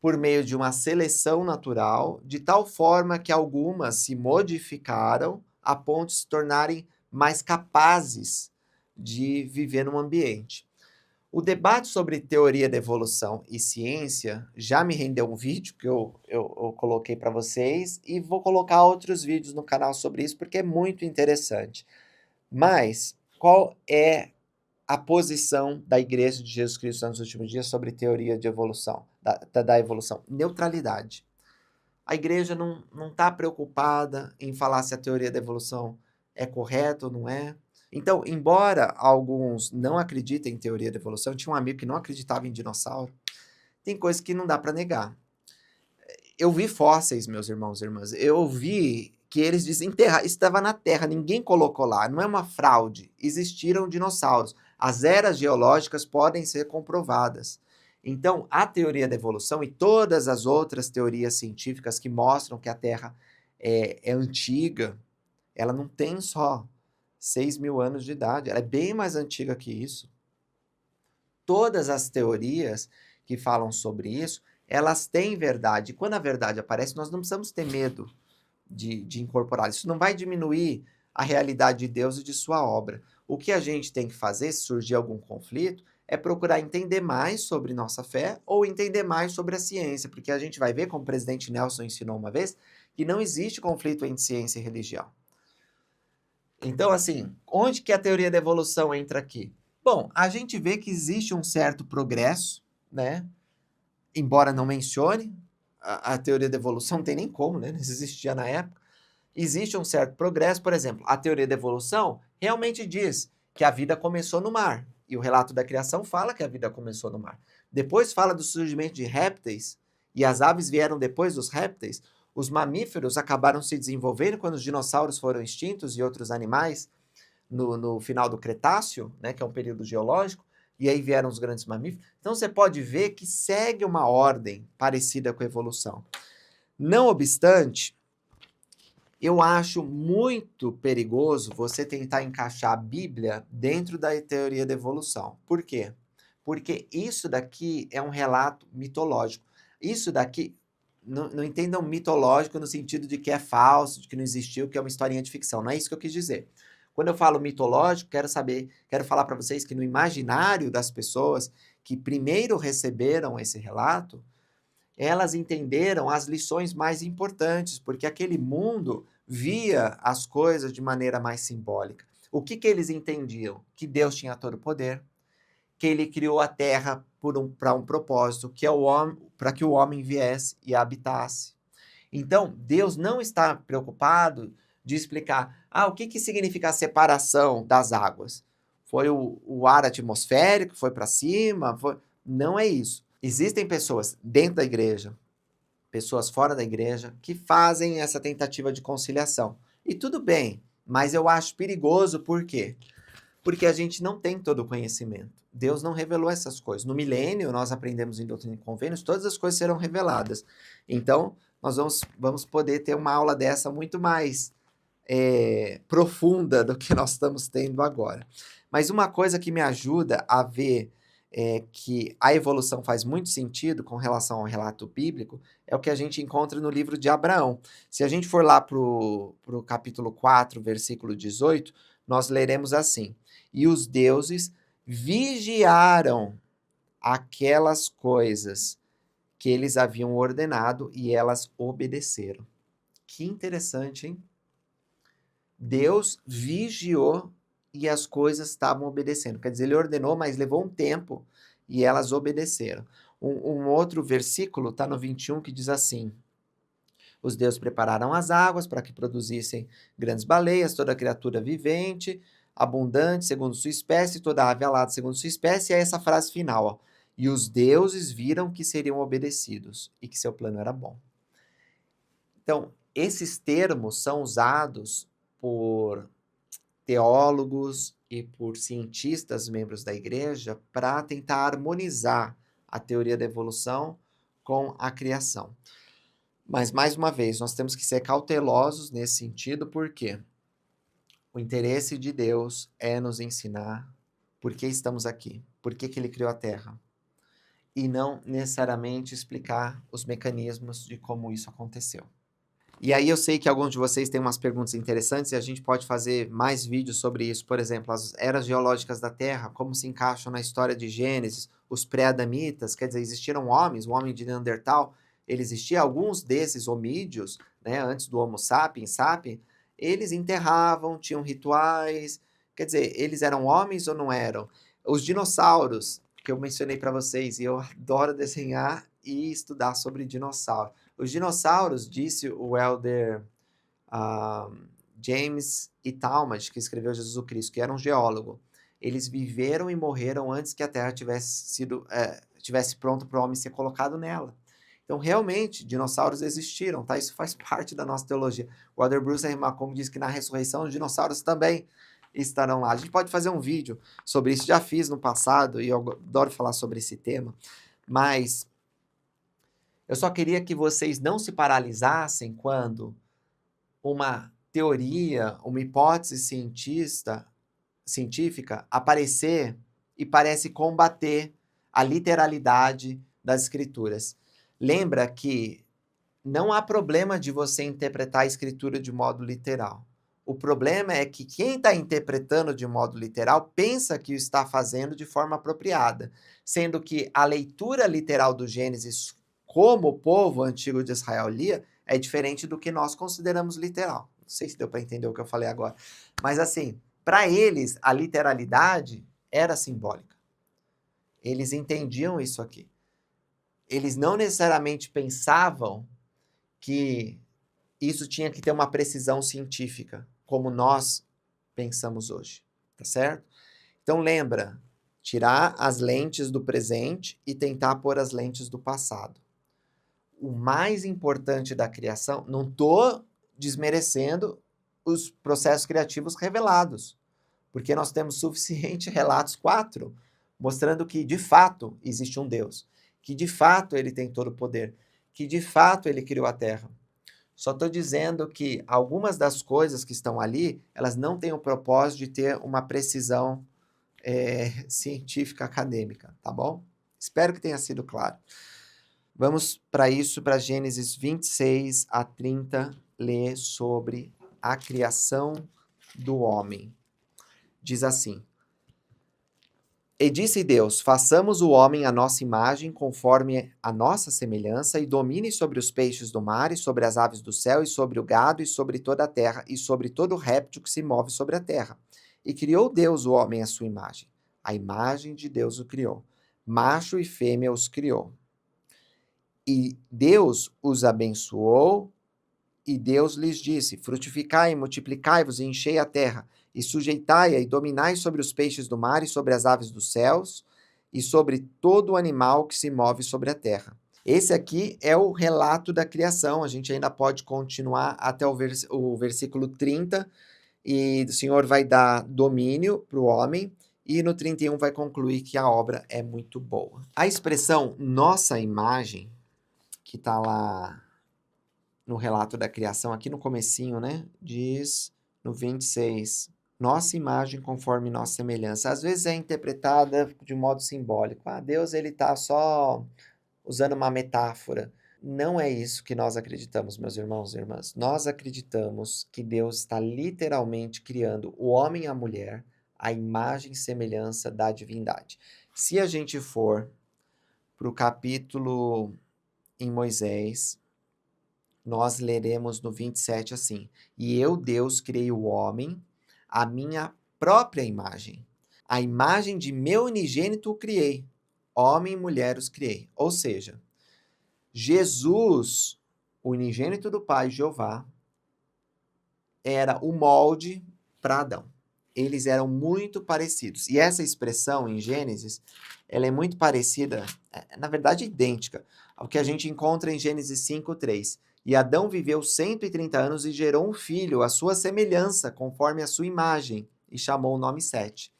por meio de uma seleção natural, de tal forma que algumas se modificaram a ponto de se tornarem mais capazes de viver num ambiente. O debate sobre teoria da evolução e ciência já me rendeu um vídeo que eu coloquei para vocês e vou colocar outros vídeos no canal sobre isso porque é muito interessante. Mas qual é a posição da Igreja de Jesus Cristo nos últimos dias sobre teoria de evolução, da evolução? Neutralidade. A igreja não está preocupada em falar se a teoria da evolução é correta ou não é. Então, embora alguns não acreditem em teoria da evolução, eu tinha um amigo que não acreditava em dinossauro, tem coisas que não dá para negar. Eu vi fósseis, meus irmãos e irmãs, eu vi que eles desenterraram, isso estava na Terra, ninguém colocou lá, não é uma fraude, existiram dinossauros. As eras geológicas podem ser comprovadas. Então, a teoria da evolução e todas as outras teorias científicas que mostram que a Terra é antiga, ela não tem só 6.000 anos de idade, ela é bem mais antiga que isso. Todas as teorias que falam sobre isso, elas têm verdade. E quando a verdade aparece, nós não precisamos ter medo de incorporar. Isso não vai diminuir a realidade de Deus e de sua obra. O que a gente tem que fazer, se surgir algum conflito, é procurar entender mais sobre nossa fé ou entender mais sobre a ciência, porque a gente vai ver, como o presidente Nelson ensinou uma vez, que não existe conflito entre ciência e religião. Então, assim, onde que a teoria da evolução entra aqui? Bom, a gente vê que existe um certo progresso, né? Embora não mencione, a teoria da evolução não tem nem como, né? Não existia na época. Existe um certo progresso, por exemplo, a teoria da evolução realmente diz que a vida começou no mar. E o relato da criação fala que a vida começou no mar. Depois fala do surgimento de répteis, e as aves vieram depois dos répteis. Os mamíferos acabaram se desenvolvendo quando os dinossauros foram extintos e outros animais no final do Cretáceo, né, que é um período geológico, e aí vieram os grandes mamíferos. Então você pode ver que segue uma ordem parecida com a evolução. Não obstante, eu acho muito perigoso você tentar encaixar a Bíblia dentro da teoria da evolução. Por quê? Porque isso daqui é um relato mitológico. Isso daqui, não entendam mitológico no sentido de que é falso, de que não existiu, que é uma historinha de ficção. Não é isso que eu quis dizer. Quando eu falo mitológico, quero falar para vocês que no imaginário das pessoas que primeiro receberam esse relato, elas entenderam as lições mais importantes, porque aquele mundo via as coisas de maneira mais simbólica. O que eles entendiam? Que Deus tinha todo o poder, que ele criou a terra para um propósito, que é o homem, para que o homem viesse e a habitasse. Então, Deus não está preocupado de explicar o que significa a separação das águas. Foi o ar atmosférico, foi para cima? Não é isso. Existem pessoas dentro da igreja, pessoas fora da igreja, que fazem essa tentativa de conciliação. E tudo bem, mas eu acho perigoso, por quê? Porque a gente não tem todo o conhecimento. Deus não revelou essas coisas. No milênio, nós aprendemos em Doutrina e Convênios, todas as coisas serão reveladas. Então, nós vamos poder ter uma aula dessa muito mais profunda do que nós estamos tendo agora. Mas uma coisa que me ajuda a ver que a evolução faz muito sentido com relação ao relato bíblico é o que a gente encontra no livro de Abraão. Se a gente for lá para o capítulo 4, versículo 18, nós leremos assim: E os deuses vigiaram aquelas coisas que eles haviam ordenado e elas obedeceram. Que interessante, hein? Deus vigiou e as coisas estavam obedecendo. Quer dizer, ele ordenou, mas levou um tempo e elas obedeceram. Um outro versículo está no 21 que diz assim: Os deuses prepararam as águas para que produzissem grandes baleias, toda criatura vivente, abundante segundo sua espécie, toda ave alada segundo sua espécie. E é essa frase final, ó. E os deuses viram que seriam obedecidos e que seu plano era bom. Então, esses termos são usados por teólogos e por cientistas, membros da igreja, para tentar harmonizar a teoria da evolução com a criação. Mas, mais uma vez, nós temos que ser cautelosos nesse sentido, porque o interesse de Deus é nos ensinar por que estamos aqui, por que ele criou a Terra, e não necessariamente explicar os mecanismos de como isso aconteceu. E aí eu sei que alguns de vocês têm umas perguntas interessantes e a gente pode fazer mais vídeos sobre isso. Por exemplo, as eras geológicas da Terra, como se encaixam na história de Gênesis, os pré-adamitas, quer dizer, existiram homens, o homem de Neandertal, ele existia, alguns desses homídeos, né, antes do Homo sapiens, eles enterravam, tinham rituais, quer dizer, eles eram homens ou não eram? Os dinossauros, que eu mencionei para vocês, e eu adoro desenhar e estudar sobre dinossauros. Os dinossauros, disse o elder James E. Talmage, que escreveu Jesus Cristo, que era um geólogo, eles viveram e morreram antes que a Terra tivesse pronto para o homem ser colocado nela. Então, realmente, dinossauros existiram, tá? Isso faz parte da nossa teologia. O elder Bruce R. Macomb diz que na ressurreição os dinossauros também estarão lá. A gente pode fazer um vídeo sobre isso, já fiz no passado, e eu adoro falar sobre esse tema, mas eu só queria que vocês não se paralisassem quando uma teoria, uma hipótese científica aparecer e parece combater a literalidade das escrituras. Lembra que não há problema de você interpretar a escritura de modo literal. O problema é que quem está interpretando de modo literal pensa que o está fazendo de forma apropriada, sendo que a leitura literal do Gênesis, como o povo antigo de Israel lia, é diferente do que nós consideramos literal. Não sei se deu para entender o que eu falei agora. Mas assim, para eles, a literalidade era simbólica. Eles entendiam isso aqui. Eles não necessariamente pensavam que isso tinha que ter uma precisão científica, como nós pensamos hoje, tá certo? Então lembra, tirar as lentes do presente e tentar pôr as lentes do passado. O mais importante da criação, não estou desmerecendo os processos criativos revelados, porque nós temos suficiente relatos 4, mostrando que de fato existe um Deus, que de fato ele tem todo o poder, que de fato ele criou a Terra. Só estou dizendo que algumas das coisas que estão ali, elas não têm o propósito de ter uma precisão científica acadêmica, tá bom? Espero que tenha sido claro. Vamos para isso, para Gênesis 26 a 30, ler sobre a criação do homem. Diz assim: E disse Deus, façamos o homem à nossa imagem, conforme a nossa semelhança, e domine sobre os peixes do mar, e sobre as aves do céu, e sobre o gado, e sobre toda a terra, e sobre todo réptil que se move sobre a terra. E criou Deus o homem à sua imagem. A imagem de Deus o criou. Macho e fêmea os criou. E Deus os abençoou, e Deus lhes disse, frutificai, multiplicai-vos e enchei a terra, e sujeitai-a e dominai sobre os peixes do mar e sobre as aves dos céus e sobre todo o animal que se move sobre a terra. Esse aqui é o relato da criação. A gente ainda pode continuar até o versículo 30 e o Senhor vai dar domínio para o homem e no 31 vai concluir que a obra é muito boa. A expressão nossa imagem, que está lá no relato da criação, aqui no comecinho, né, diz no 26, nossa imagem conforme nossa semelhança. Às vezes é interpretada de modo simbólico. Deus ele está só usando uma metáfora. Não é isso que nós acreditamos, meus irmãos e irmãs. Nós acreditamos que Deus está literalmente criando o homem e a mulher à imagem e semelhança da divindade. Se a gente for para o capítulo em Moisés, nós leremos no 27 assim: E eu, Deus, criei o homem, a minha própria imagem. A imagem de meu unigênito o criei. Homem e mulher os criei. Ou seja, Jesus, o unigênito do Pai, Jeová, era o molde para Adão. Eles eram muito parecidos. E essa expressão em Gênesis, ela é muito parecida, na verdade idêntica, ao que a gente encontra em Gênesis 5:3. E Adão viveu 130 anos e gerou um filho, à sua semelhança, conforme a sua imagem, e chamou o nome Sete.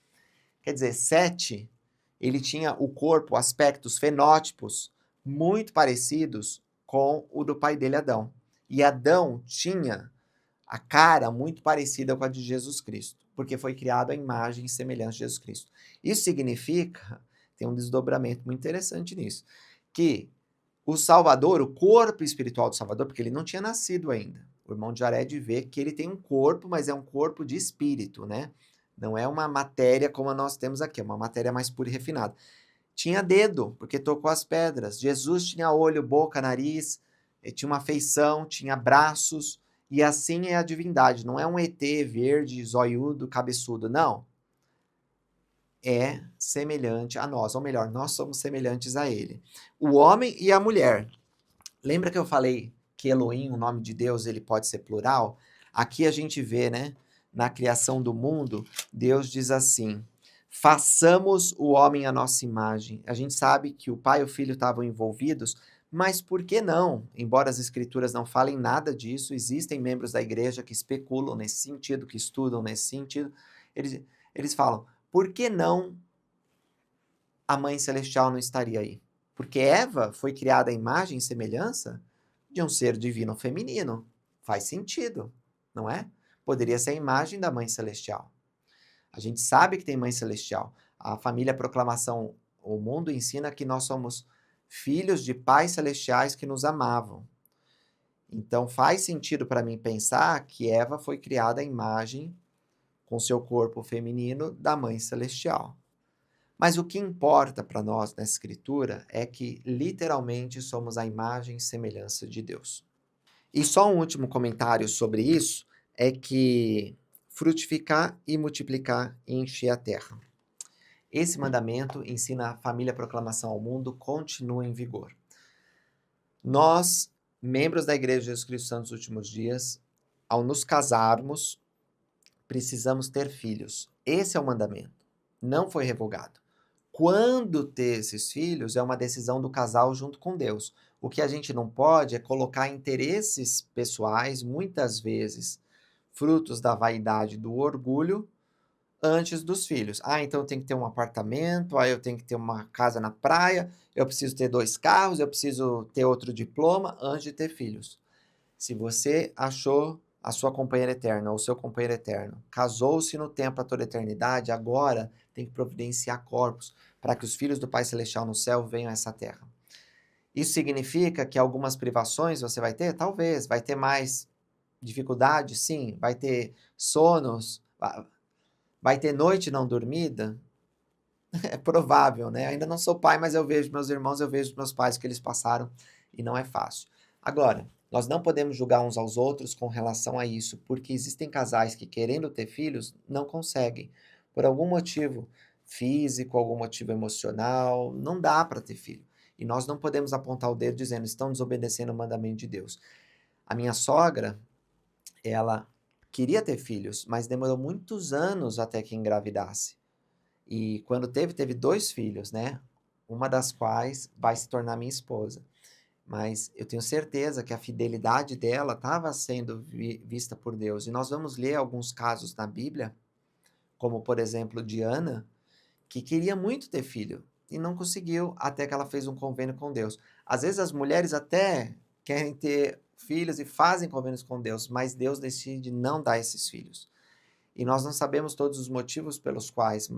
Quer dizer, Sete, ele tinha o corpo, aspectos, fenótipos muito parecidos com o do pai dele, Adão. E Adão tinha a cara muito parecida com a de Jesus Cristo, porque foi criado à imagem e semelhança de Jesus Cristo. Isso significa, tem um desdobramento muito interessante nisso, que o Salvador, o corpo espiritual do Salvador, porque ele não tinha nascido ainda, o irmão de Jared vê que ele tem um corpo, mas é um corpo de espírito, né? Não é uma matéria como nós temos aqui, é uma matéria mais pura e refinada. Tinha dedo, porque tocou as pedras. Jesus tinha olho, boca, nariz, tinha uma feição, tinha braços, e assim é a divindade. Não é um ET verde, zoiudo, cabeçudo, não. É semelhante a nós, ou melhor, nós somos semelhantes a ele. O homem e a mulher. Lembra que eu falei que Elohim, o nome de Deus, ele pode ser plural? Aqui a gente vê, né, na criação do mundo, Deus diz assim: façamos o homem à nossa imagem. A gente sabe que o pai e o filho estavam envolvidos, mas por que não? Embora as escrituras não falem nada disso, existem membros da igreja que especulam nesse sentido, que estudam nesse sentido. Eles falam: por que não a mãe celestial não estaria aí? Porque Eva foi criada à imagem e semelhança de um ser divino feminino. Faz sentido, não é? Poderia ser a imagem da mãe celestial. A gente sabe que tem mãe celestial. A família Proclamação, o mundo ensina que nós somos filhos de pais celestiais que nos amavam. Então faz sentido para mim pensar que Eva foi criada à imagem, com seu corpo feminino, da mãe celestial. Mas o que importa para nós na Escritura é que literalmente somos a imagem e semelhança de Deus. E só um último comentário sobre isso é que frutificar e multiplicar e encher a terra. Esse mandamento ensina a família proclamação ao mundo continua em vigor. Nós, membros da Igreja de Jesus Cristo Santos dos Últimos Dias, ao nos casarmos, precisamos ter filhos. Esse é o mandamento. Não foi revogado. Quando ter esses filhos é uma decisão do casal junto com Deus. O que a gente não pode é colocar interesses pessoais, muitas vezes frutos da vaidade, do orgulho, antes dos filhos. Ah, então eu tenho que ter um apartamento, eu tenho que ter uma casa na praia, eu preciso ter 2 carros, eu preciso ter outro diploma antes de ter filhos. Se você achou a sua companheira eterna ou o seu companheiro eterno, casou-se no tempo para toda a eternidade, agora tem que providenciar corpos para que os filhos do Pai Celestial no céu venham a essa terra. Isso significa que algumas privações você vai ter? Talvez. Vai ter mais dificuldade? Sim. Vai ter sonos? Vai ter noite não dormida? É provável, né? Ainda não sou pai, mas eu vejo meus irmãos, eu vejo meus pais o que eles passaram e não é fácil. Agora, nós não podemos julgar uns aos outros com relação a isso, porque existem casais que, querendo ter filhos, não conseguem. Por algum motivo físico, algum motivo emocional, não dá para ter filho. E nós não podemos apontar o dedo dizendo, estão desobedecendo o mandamento de Deus. A minha sogra, ela queria ter filhos, mas demorou muitos anos até que engravidasse. E quando teve 2 filhos, né? Uma das quais vai se tornar minha esposa. Mas eu tenho certeza que a fidelidade dela estava sendo vista por Deus. E nós vamos ler alguns casos na Bíblia, como por exemplo de Ana, que queria muito ter filho e não conseguiu até que ela fez um convênio com Deus. Às vezes as mulheres até querem ter filhos e fazem convênios com Deus, mas Deus decide não dar esses filhos. E nós não sabemos todos os motivos pelos quais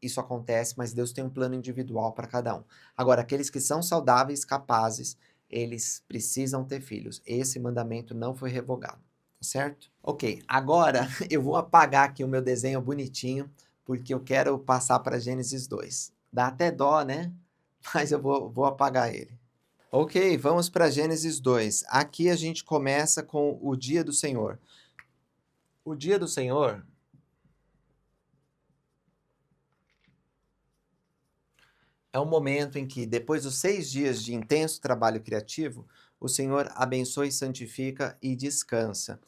isso acontece, mas Deus tem um plano individual para cada um. Agora, aqueles que são saudáveis, capazes, eles precisam ter filhos. Esse mandamento não foi revogado, tá certo? Ok, agora eu vou apagar aqui o meu desenho bonitinho, porque eu quero passar para Gênesis 2. Dá até dó, né? Mas eu vou apagar ele. Ok, vamos para Gênesis 2. Aqui a gente começa com o dia do Senhor. O dia do Senhor é um momento em que, depois dos 6 dias de intenso trabalho criativo, o Senhor abençoa e santifica e descansa.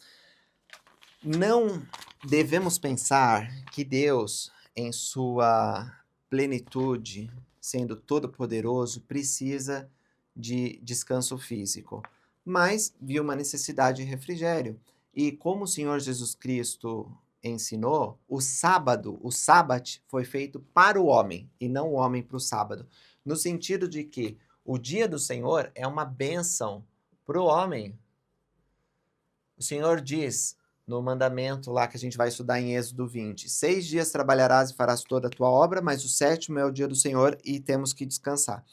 Não devemos pensar que Deus, em sua plenitude, sendo todo-poderoso, precisa de descanso físico, mas viu uma necessidade de refrigério. E como o Senhor Jesus Cristo ensinou, o sábado foi feito para o homem e não o homem para o sábado, no sentido de que o dia do Senhor é uma bênção para o homem. O Senhor diz no mandamento lá que a gente vai estudar em Êxodo 20, 6 dias trabalharás e farás toda a tua obra, mas o 7º é o dia do Senhor e temos que descansar.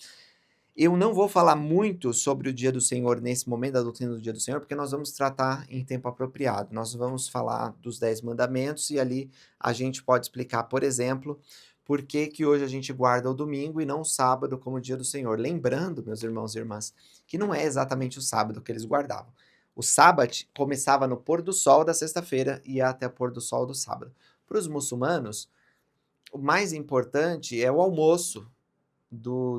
Eu não vou falar muito sobre o dia do Senhor nesse momento da doutrina do dia do Senhor, porque nós vamos tratar em tempo apropriado. Nós vamos falar dos 10 mandamentos e ali a gente pode explicar, por exemplo, por que que hoje a gente guarda o domingo e não o sábado como o dia do Senhor. Lembrando, meus irmãos e irmãs, que não é exatamente o sábado que eles guardavam. O sábado começava no pôr do sol da sexta-feira e ia até o pôr do sol do sábado. Para os muçulmanos, o mais importante é o almoço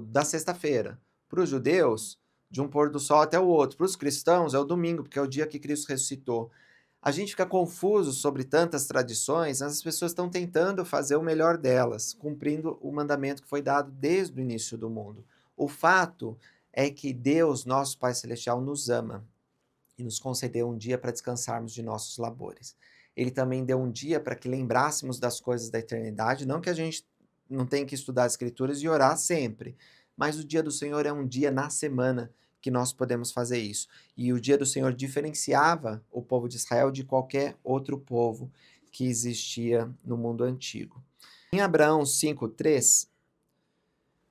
da sexta-feira. Para os judeus, de um pôr do sol até o outro. Para os cristãos, é o domingo, porque é o dia que Cristo ressuscitou. A gente fica confuso sobre tantas tradições, mas as pessoas estão tentando fazer o melhor delas, cumprindo o mandamento que foi dado desde o início do mundo. O fato é que Deus, nosso Pai Celestial, nos ama e nos concedeu um dia para descansarmos de nossos labores. Ele também deu um dia para que lembrássemos das coisas da eternidade, não que a gente não tenha que estudar as Escrituras e orar sempre, mas o dia do Senhor é um dia na semana que nós podemos fazer isso. E o dia do Senhor diferenciava o povo de Israel de qualquer outro povo que existia no mundo antigo. Em Abraão 5:3,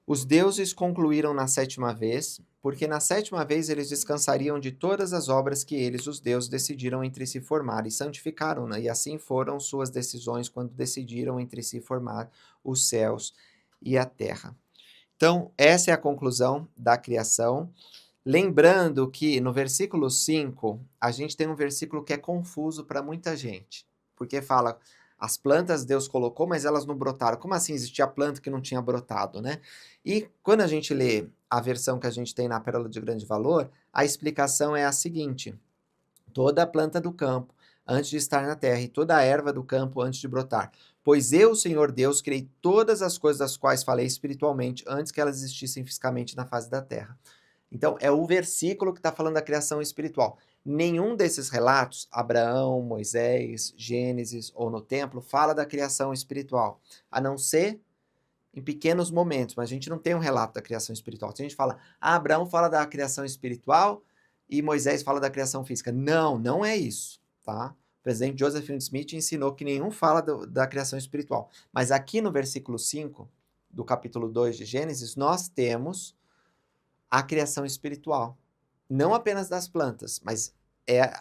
os deuses concluíram na sétima vez, porque na sétima vez eles descansariam de todas as obras que eles, os deuses, decidiram entre si formar e santificaram-na, e assim foram suas decisões quando decidiram entre si formar os céus e a terra. Então, essa é a conclusão da criação. Lembrando que no versículo 5, a gente tem um versículo que é confuso para muita gente, porque fala, as plantas Deus colocou, mas elas não brotaram. Como assim existia planta que não tinha brotado, né? E quando a gente lê a versão que a gente tem na Pérola de Grande Valor, a explicação é a seguinte: toda a planta do campo, antes de estar na terra, e toda a erva do campo antes de brotar. Pois eu, Senhor Deus, criei todas as coisas das quais falei espiritualmente, antes que elas existissem fisicamente na face da terra. Então, é o versículo que está falando da criação espiritual. Nenhum desses relatos, Abraão, Moisés, Gênesis ou no templo, fala da criação espiritual, a não ser em pequenos momentos, mas a gente não tem um relato da criação espiritual. Se a gente fala, Abraão fala da criação espiritual e Moisés fala da criação física. Não, não é isso, tá? O presidente Joseph Smith ensinou que nenhum fala da criação espiritual. Mas aqui no versículo 5 do capítulo 2 de Gênesis, nós temos a criação espiritual. Não apenas das plantas, mas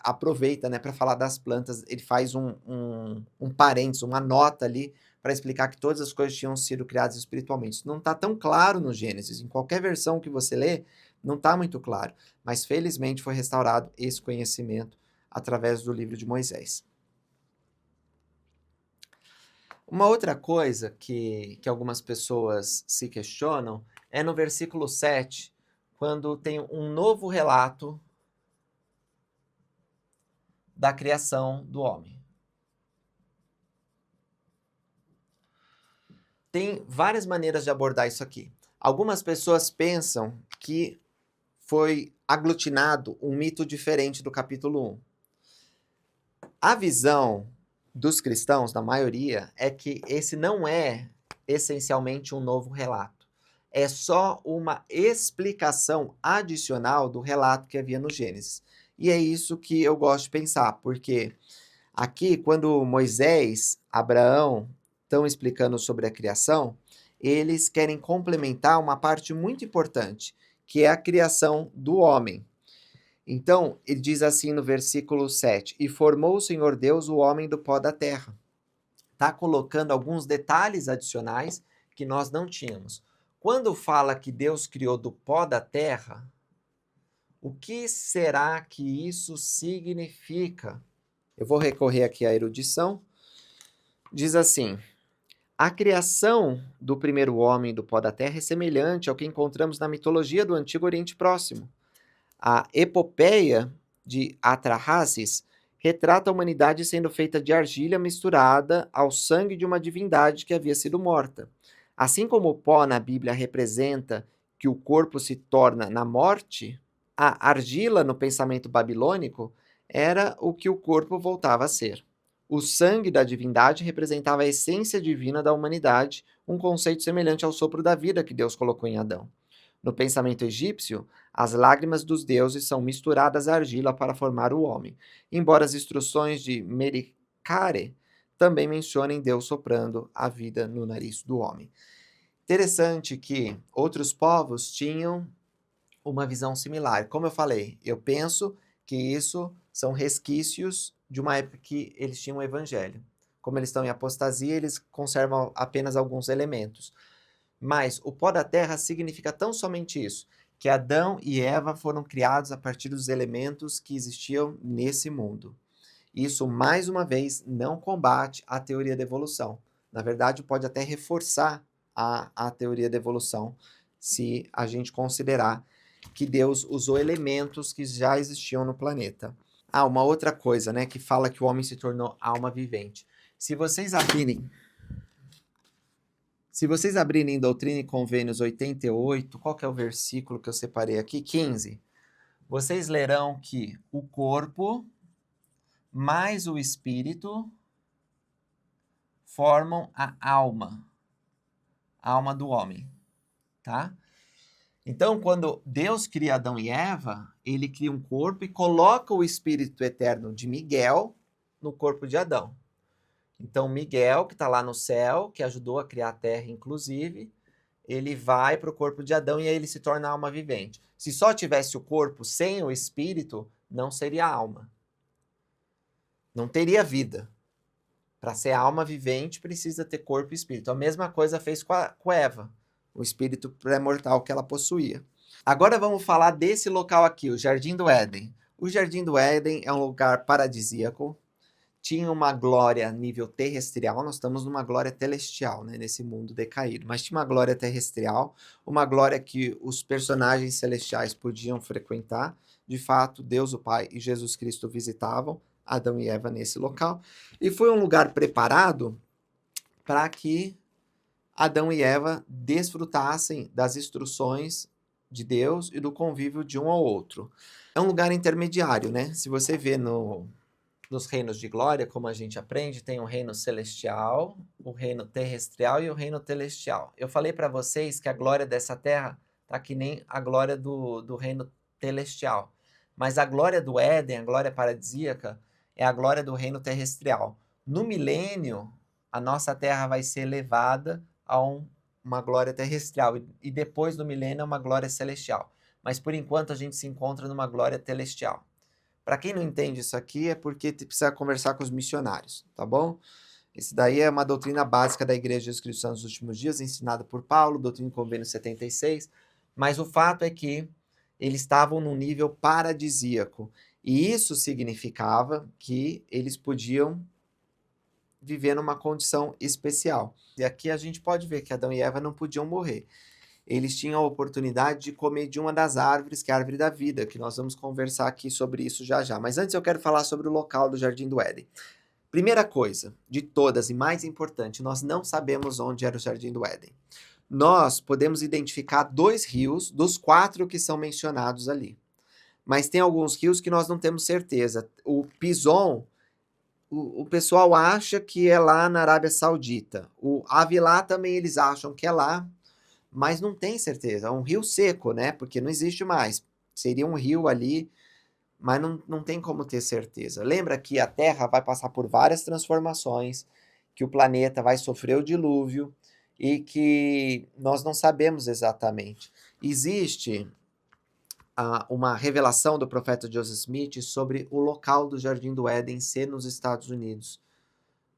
aproveita, né, para falar das plantas. Ele faz um parênteses, uma nota ali, para explicar que todas as coisas tinham sido criadas espiritualmente. Isso não está tão claro no Gênesis. Em qualquer versão que você lê, não está muito claro. Mas felizmente foi restaurado esse conhecimento através do livro de Moisés. Uma outra coisa que algumas pessoas se questionam é no versículo 7, quando tem um novo relato da criação do homem. Tem várias maneiras de abordar isso aqui. Algumas pessoas pensam que foi aglutinado um mito diferente do capítulo 1. A visão dos cristãos, da maioria, é que esse não é essencialmente um novo relato. É só uma explicação adicional do relato que havia no Gênesis. E é isso que eu gosto de pensar, porque aqui, quando Moisés, Abraão estão explicando sobre a criação, eles querem complementar uma parte muito importante, que é a criação do homem. Então, ele diz assim no versículo 7, e formou o Senhor Deus o homem do pó da terra. Está colocando alguns detalhes adicionais que nós não tínhamos. Quando fala que Deus criou do pó da terra, o que será que isso significa? Eu vou recorrer aqui à erudição. Diz assim, a criação do primeiro homem do pó da terra é semelhante ao que encontramos na mitologia do Antigo Oriente Próximo. A epopeia de Atrahasis retrata a humanidade sendo feita de argila misturada ao sangue de uma divindade que havia sido morta. Assim como o pó na Bíblia representa que o corpo se torna na morte, a argila no pensamento babilônico era o que o corpo voltava a ser. O sangue da divindade representava a essência divina da humanidade, um conceito semelhante ao sopro da vida que Deus colocou em Adão. No pensamento egípcio, as lágrimas dos deuses são misturadas à argila para formar o homem, embora as instruções de Merikare também mencionem Deus soprando a vida no nariz do homem. Interessante que outros povos tinham uma visão similar. Como eu falei, eu penso que isso são resquícios de uma época que eles tinham o evangelho. Como eles estão em apostasia, eles conservam apenas alguns elementos. Mas o pó da terra significa tão somente isso, que Adão e Eva foram criados a partir dos elementos que existiam nesse mundo. Isso, mais uma vez, não combate a teoria da evolução. Na verdade, pode até reforçar a teoria da evolução, se a gente considerar que Deus usou elementos que já existiam no planeta. Ah, uma outra coisa, né, que fala que o homem se tornou alma vivente. Se vocês abrirem em Doutrina e Convênios 88, qual que é o versículo que eu separei aqui? 15. Vocês lerão que o corpo mais o espírito formam a alma do homem, tá? Então, quando Deus cria Adão e Eva, ele cria um corpo e coloca o espírito eterno de Miguel no corpo de Adão. Então, Miguel, que está lá no céu, que ajudou a criar a terra, inclusive, ele vai para o corpo de Adão e aí ele se torna alma vivente. Se só tivesse o corpo sem o espírito, não seria alma. Não teria vida. Para ser alma vivente, precisa ter corpo e espírito. A mesma coisa fez com Eva, o espírito pré-mortal que ela possuía. Agora vamos falar desse local aqui, o Jardim do Éden. O Jardim do Éden é um lugar paradisíaco, tinha uma glória a nível terrestrial, nós estamos numa glória celestial, né, nesse mundo decaído, mas tinha uma glória terrestrial, uma glória que os personagens celestiais podiam frequentar. De fato, Deus o Pai e Jesus Cristo visitavam Adão e Eva nesse local, e foi um lugar preparado para que Adão e Eva desfrutassem das instruções de Deus e do convívio de um ao outro. É um lugar intermediário, né? Se você vê nos reinos de glória, como a gente aprende, tem o reino celestial, o reino terrestrial e o reino celestial. Eu falei para vocês que a glória dessa terra tá que nem a glória do reino celestial. Mas a glória do Éden, a glória paradisíaca, é a glória do reino terrestrial. No milênio, a nossa terra vai ser elevada a uma glória terrestrial. E depois do milênio, uma glória celestial. Mas por enquanto a gente se encontra numa glória celestial. Para quem não entende isso aqui, é porque precisa conversar com os missionários, tá bom? Esse daí é uma doutrina básica da Igreja de Jesus Cristo dos Últimos Dias, ensinada por Paulo, Doutrina e Convênio 76. Mas o fato é que eles estavam num nível paradisíaco. E isso significava que eles podiam viver numa condição especial. E aqui a gente pode ver que Adão e Eva não podiam morrer. Eles tinham a oportunidade de comer de uma das árvores, que é a árvore da vida, que nós vamos conversar aqui sobre isso já já. Mas antes eu quero falar sobre o local do Jardim do Éden. Primeira coisa, de todas e mais importante, nós não sabemos onde era o Jardim do Éden. Nós podemos identificar 2 rios dos 4 que são mencionados ali. Mas tem alguns rios que nós não temos certeza. O Pison, o pessoal acha que é lá na Arábia Saudita. O Avilá também eles acham que é lá, mas não tem certeza. É um rio seco, né? Porque não existe mais. Seria um rio ali, mas não tem como ter certeza. Lembra que a Terra vai passar por várias transformações, que o planeta vai sofrer o dilúvio e que nós não sabemos exatamente. Existe uma revelação do profeta Joseph Smith sobre o local do Jardim do Éden ser nos Estados Unidos,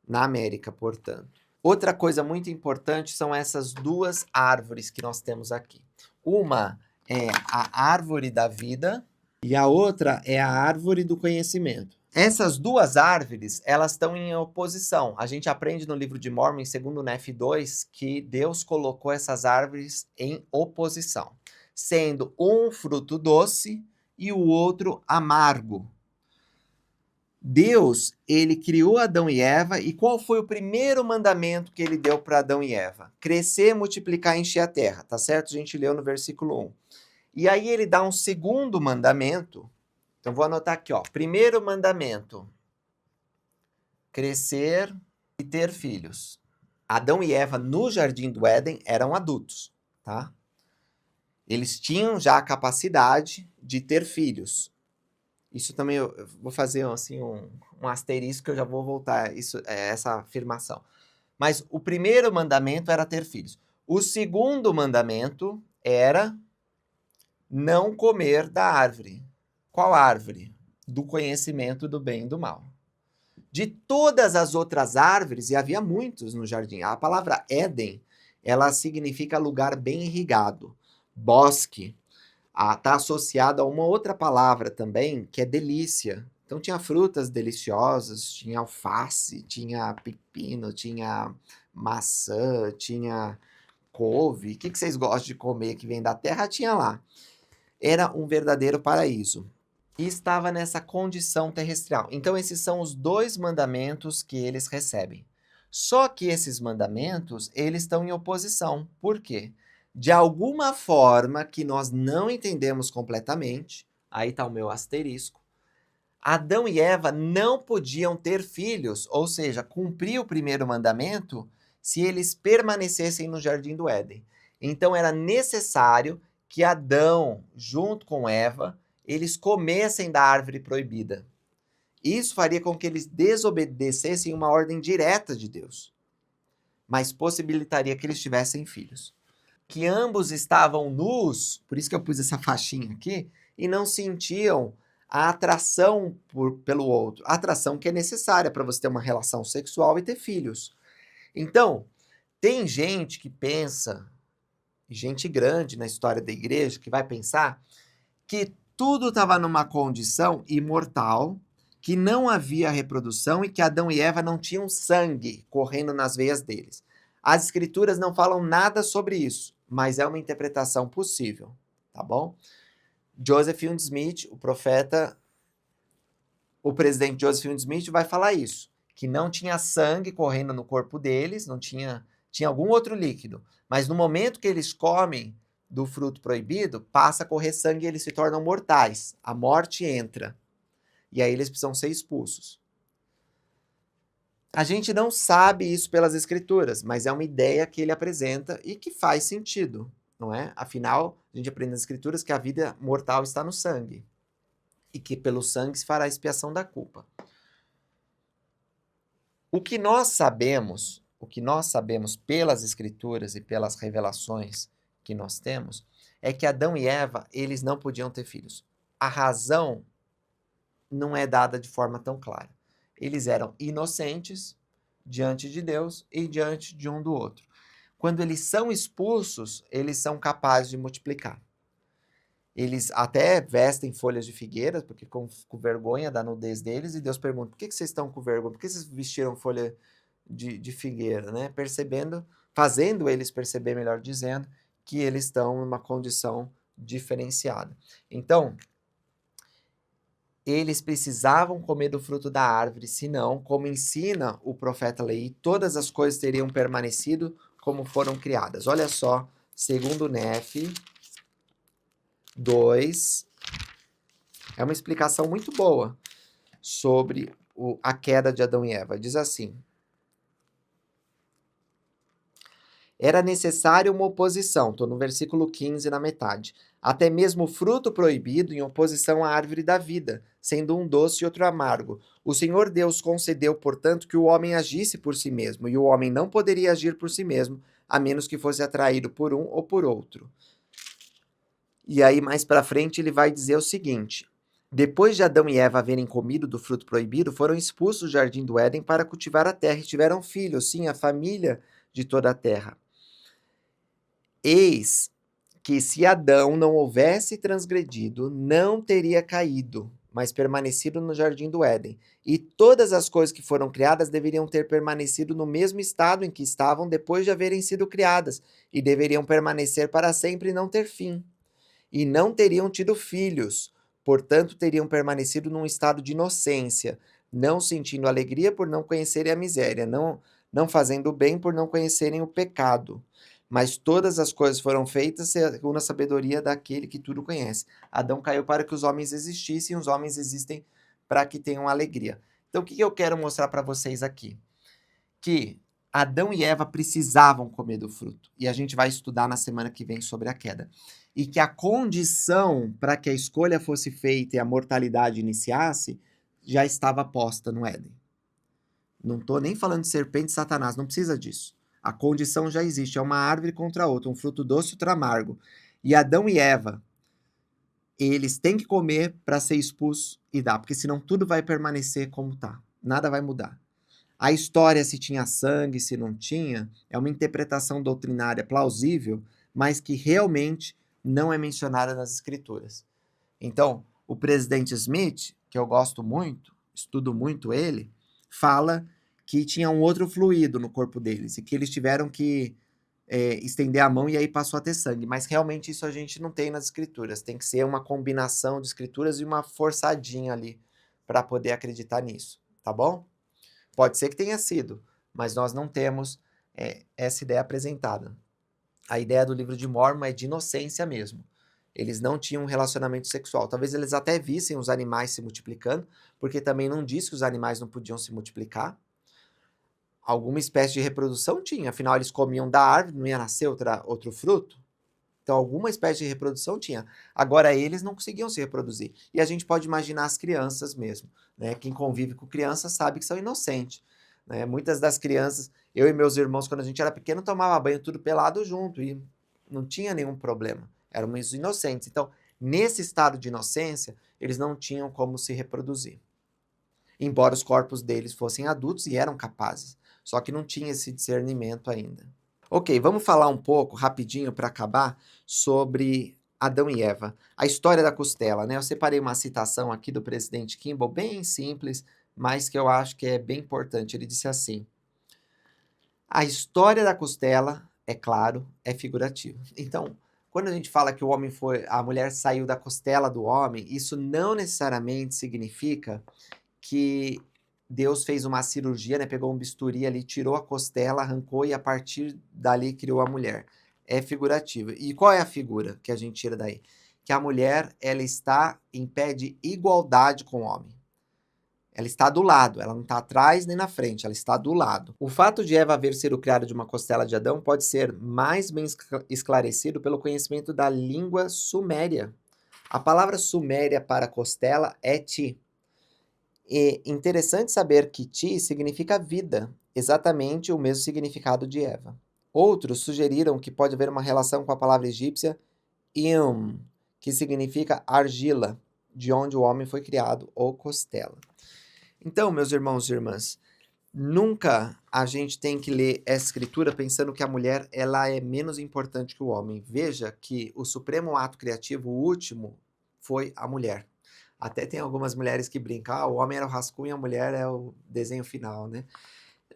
na América, portanto. Outra coisa muito importante são essas 2 árvores que nós temos aqui. Uma é a árvore da vida e a outra é a árvore do conhecimento. Essas 2 árvores, elas estão em oposição. A gente aprende no livro de Mórmon, segundo Nef 2, que Deus colocou essas árvores em oposição, sendo um fruto doce e o outro amargo. Deus, ele criou Adão e Eva, e qual foi o primeiro mandamento que ele deu para Adão e Eva? Crescer, multiplicar e encher a terra, tá certo? A gente leu no versículo 1. E aí ele dá um segundo mandamento, então vou anotar aqui, ó. Primeiro mandamento, crescer e ter filhos. Adão e Eva no Jardim do Éden eram adultos, tá? Eles tinham já a capacidade de ter filhos. Isso também eu vou fazer assim, um asterisco, que eu já vou voltar essa afirmação. Mas o primeiro mandamento era ter filhos. O segundo mandamento era não comer da árvore. Qual árvore? Do conhecimento do bem e do mal. De todas as outras árvores, e havia muitos no jardim, a palavra Éden, ela significa lugar bem irrigado, bosque. Está associada a uma outra palavra também, que é delícia. Então tinha frutas deliciosas, tinha alface, tinha pepino, tinha maçã, tinha couve. O que vocês gostam de comer que vem da terra? Tinha lá. Era um verdadeiro paraíso. E estava nessa condição terrestrial. Então esses são os 2 mandamentos que eles recebem. Só que esses mandamentos, eles estão em oposição. Por quê? De alguma forma que nós não entendemos completamente, aí está o meu asterisco, Adão e Eva não podiam ter filhos, ou seja, cumprir o primeiro mandamento, se eles permanecessem no jardim do Éden. Então era necessário que Adão, junto com Eva, eles comessem da árvore proibida. Isso faria com que eles desobedecessem uma ordem direta de Deus, mas possibilitaria que eles tivessem filhos. Que ambos estavam nus, por isso que eu pus essa faixinha aqui, e não sentiam a atração pelo outro. A atração que é necessária para você ter uma relação sexual e ter filhos. Então, tem gente que pensa, gente grande na história da igreja, que vai pensar que tudo estava numa condição imortal, que não havia reprodução e que Adão e Eva não tinham sangue correndo nas veias deles. As escrituras não falam nada sobre isso, mas é uma interpretação possível, tá bom? Joseph Fielding Smith, o presidente Joseph Fielding Smith vai falar isso, que não tinha sangue correndo no corpo deles, tinha algum outro líquido, mas no momento que eles comem do fruto proibido, passa a correr sangue e eles se tornam mortais. A morte entra. E aí eles precisam ser expulsos. A gente não sabe isso pelas escrituras, mas é uma ideia que ele apresenta e que faz sentido, não é? Afinal, a gente aprende nas escrituras que a vida mortal está no sangue e que pelo sangue se fará a expiação da culpa. O que nós sabemos pelas escrituras e pelas revelações que nós temos, é que Adão e Eva, eles não podiam ter filhos. A razão não é dada de forma tão clara. Eles eram inocentes diante de Deus e diante de um do outro. Quando eles são expulsos, eles são capazes de multiplicar. Eles até vestem folhas de figueira, porque com vergonha da nudez deles, e Deus pergunta, por que vocês estão com vergonha? Por que vocês vestiram folha de figueira? Né? Fazendo eles perceber, melhor dizendo, que eles estão numa condição diferenciada. Então, eles precisavam comer do fruto da árvore, senão, como ensina o profeta Leí, todas as coisas teriam permanecido como foram criadas. Olha só, segundo Nefe 2, é uma explicação muito boa sobre a queda de Adão e Eva. Diz assim: era necessária uma oposição, estou no versículo 15, na metade, até mesmo o fruto proibido em oposição à árvore da vida, sendo um doce e outro amargo. O Senhor Deus concedeu, portanto, que o homem agisse por si mesmo, e o homem não poderia agir por si mesmo, a menos que fosse atraído por um ou por outro. E aí, mais para frente, ele vai dizer o seguinte: depois de Adão e Eva haverem comido do fruto proibido, foram expulsos do jardim do Éden para cultivar a terra, e tiveram filhos, sim, a família de toda a terra. Eis que se Adão não houvesse transgredido, não teria caído, mas permanecido no jardim do Éden. E todas as coisas que foram criadas deveriam ter permanecido no mesmo estado em que estavam depois de haverem sido criadas, e deveriam permanecer para sempre e não ter fim. E não teriam tido filhos, portanto teriam permanecido num estado de inocência, não sentindo alegria por não conhecerem a miséria, não fazendo o bem por não conhecerem o pecado. Mas todas as coisas foram feitas segundo a sabedoria daquele que tudo conhece. Adão caiu para que os homens existissem, e os homens existem para que tenham alegria. Então, o que eu quero mostrar para vocês aqui? Que Adão e Eva precisavam comer do fruto. E a gente vai estudar na semana que vem sobre a queda. E que a condição para que a escolha fosse feita e a mortalidade iniciasse já estava posta no Éden. Não estou nem falando de serpente e Satanás, não precisa disso. A condição já existe, é uma árvore contra a outra, um fruto doce e outro amargo. E Adão e Eva eles têm que comer para ser expulso e dar, porque senão tudo vai permanecer como está, nada vai mudar. A história, se tinha sangue, se não tinha, é uma interpretação doutrinária plausível, mas que realmente não é mencionada nas escrituras. Então, o presidente Smith, que eu gosto muito, estudo muito ele, fala que tinha um outro fluido no corpo deles e que eles tiveram que estender a mão e aí passou a ter sangue. Mas realmente isso a gente não tem nas escrituras. Tem que ser uma combinação de escrituras e uma forçadinha ali para poder acreditar nisso, tá bom? Pode ser que tenha sido, mas nós não temos essa ideia apresentada. A ideia do livro de Mórmon é de inocência mesmo. Eles não tinham um relacionamento sexual. Talvez eles até vissem os animais se multiplicando, porque também não diz que os animais não podiam se multiplicar. Alguma espécie de reprodução tinha, afinal eles comiam da árvore, não ia nascer outro fruto? Então alguma espécie de reprodução tinha. Agora eles não conseguiam se reproduzir. E a gente pode imaginar as crianças mesmo, né? Quem convive com crianças sabe que são inocentes, né? Muitas das crianças, eu e meus irmãos, quando a gente era pequeno, tomava banho tudo pelado junto e não tinha nenhum problema. Éramos inocentes. Então, nesse estado de inocência, eles não tinham como se reproduzir. Embora os corpos deles fossem adultos e eram capazes. Só que não tinha esse discernimento ainda. Ok, vamos falar um pouco, rapidinho, para acabar, sobre Adão e Eva. A história da costela, né? Eu separei uma citação aqui do presidente Kimball, bem simples, mas que eu acho que é bem importante. Ele disse assim: a história da costela, é claro, é figurativa. Então, quando a gente fala que a mulher saiu da costela do homem, isso não necessariamente significa que Deus fez uma cirurgia, né, pegou um bisturi ali, tirou a costela, arrancou e a partir dali criou a mulher. É figurativa. E qual é a figura que a gente tira daí? Que a mulher, ela está em pé de igualdade com o homem. Ela está do lado, ela não está atrás nem na frente, ela está do lado. O fato de Eva haver sido criada de uma costela de Adão pode ser mais bem esclarecido pelo conhecimento da língua suméria. A palavra suméria para costela é ti. E interessante saber que Ti significa vida, exatamente o mesmo significado de Eva. Outros sugeriram que pode haver uma relação com a palavra egípcia Im, que significa argila, de onde o homem foi criado, ou costela. Então, meus irmãos e irmãs, nunca a gente tem que ler essa escritura pensando que a mulher ela é menos importante que o homem. Veja que o supremo ato criativo, o último, foi a mulher. Até tem algumas mulheres que brincam, o homem era o rascunho e a mulher é o desenho final, né?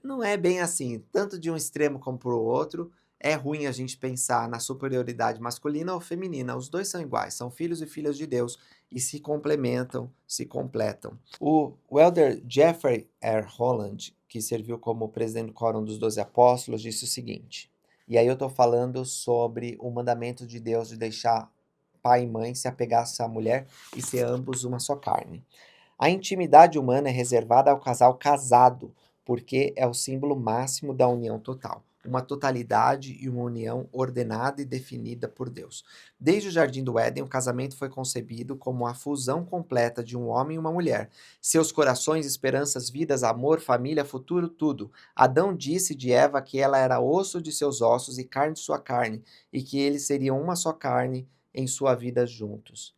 Não é bem assim, tanto de um extremo como para o outro. É ruim a gente pensar na superioridade masculina ou feminina. Os dois são iguais, são filhos e filhas de Deus e se complementam, se completam. O elder Jeffrey R. Holland, que serviu como presidente do Quórum dos 12 Apóstolos, disse o seguinte, e aí eu estou falando sobre o mandamento de Deus de deixar pai e mãe se apegasse à mulher e ser ambos uma só carne. A intimidade humana é reservada ao casal casado, porque é o símbolo máximo da união total, uma totalidade e uma união ordenada e definida por Deus. Desde o Jardim do Éden, o casamento foi concebido como a fusão completa de um homem e uma mulher. Seus corações, esperanças, vidas, amor, família, futuro, tudo. Adão disse de Eva que ela era osso de seus ossos e carne de sua carne, e que eles seriam uma só carne em sua vida juntos.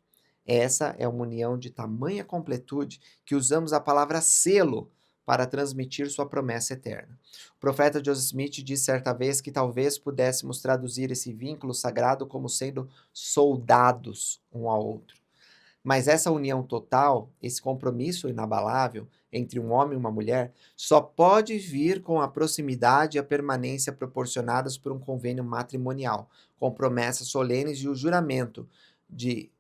Essa é uma união de tamanha completude que usamos a palavra selo para transmitir sua promessa eterna. O profeta Joseph Smith disse certa vez que talvez pudéssemos traduzir esse vínculo sagrado como sendo soldados um ao outro. Mas essa união total, esse compromisso inabalável entre um homem e uma mulher, só pode vir com a proximidade e a permanência proporcionadas por um convênio matrimonial, com promessas solenes e o juramento de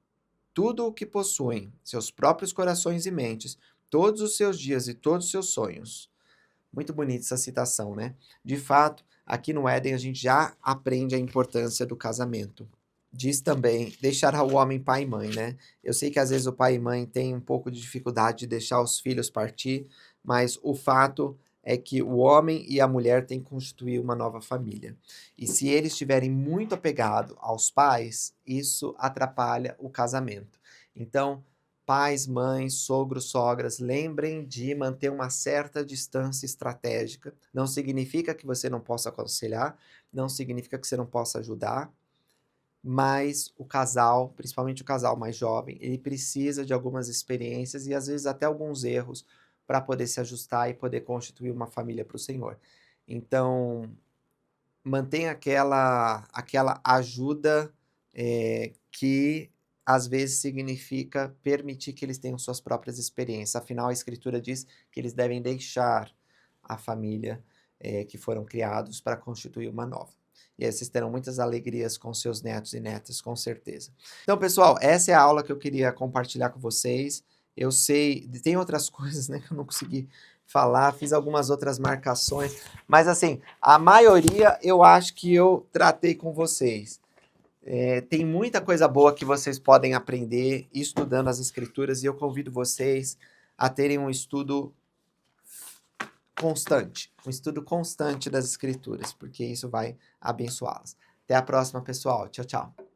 tudo o que possuem, seus próprios corações e mentes, todos os seus dias e todos os seus sonhos. Muito bonita essa citação, né? De fato, aqui no Éden a gente já aprende a importância do casamento. Diz também, deixará o homem pai e mãe, né? Eu sei que às vezes o pai e mãe têm um pouco de dificuldade de deixar os filhos partir, mas o fato é que o homem e a mulher têm que constituir uma nova família. E se eles estiverem muito apegados aos pais, isso atrapalha o casamento. Então, pais, mães, sogros, sogras, lembrem de manter uma certa distância estratégica. Não significa que você não possa aconselhar, não significa que você não possa ajudar, mas o casal, principalmente o casal mais jovem, ele precisa de algumas experiências e às vezes até alguns erros para poder se ajustar e poder constituir uma família para o Senhor. Então, mantém aquela ajuda, que às vezes significa permitir que eles tenham suas próprias experiências, afinal a escritura diz que eles devem deixar a família, que foram criados para constituir uma nova. E aí vocês terão muitas alegrias com seus netos e netas, com certeza. Então pessoal, essa é a aula que eu queria compartilhar com vocês. Eu sei, tem outras coisas, né, que eu não consegui falar, fiz algumas outras marcações, mas assim, a maioria eu acho que eu tratei com vocês. Tem muita coisa boa que vocês podem aprender estudando as escrituras e eu convido vocês a terem um estudo constante das escrituras, porque isso vai abençoá-las. Até a próxima, pessoal. Tchau, tchau.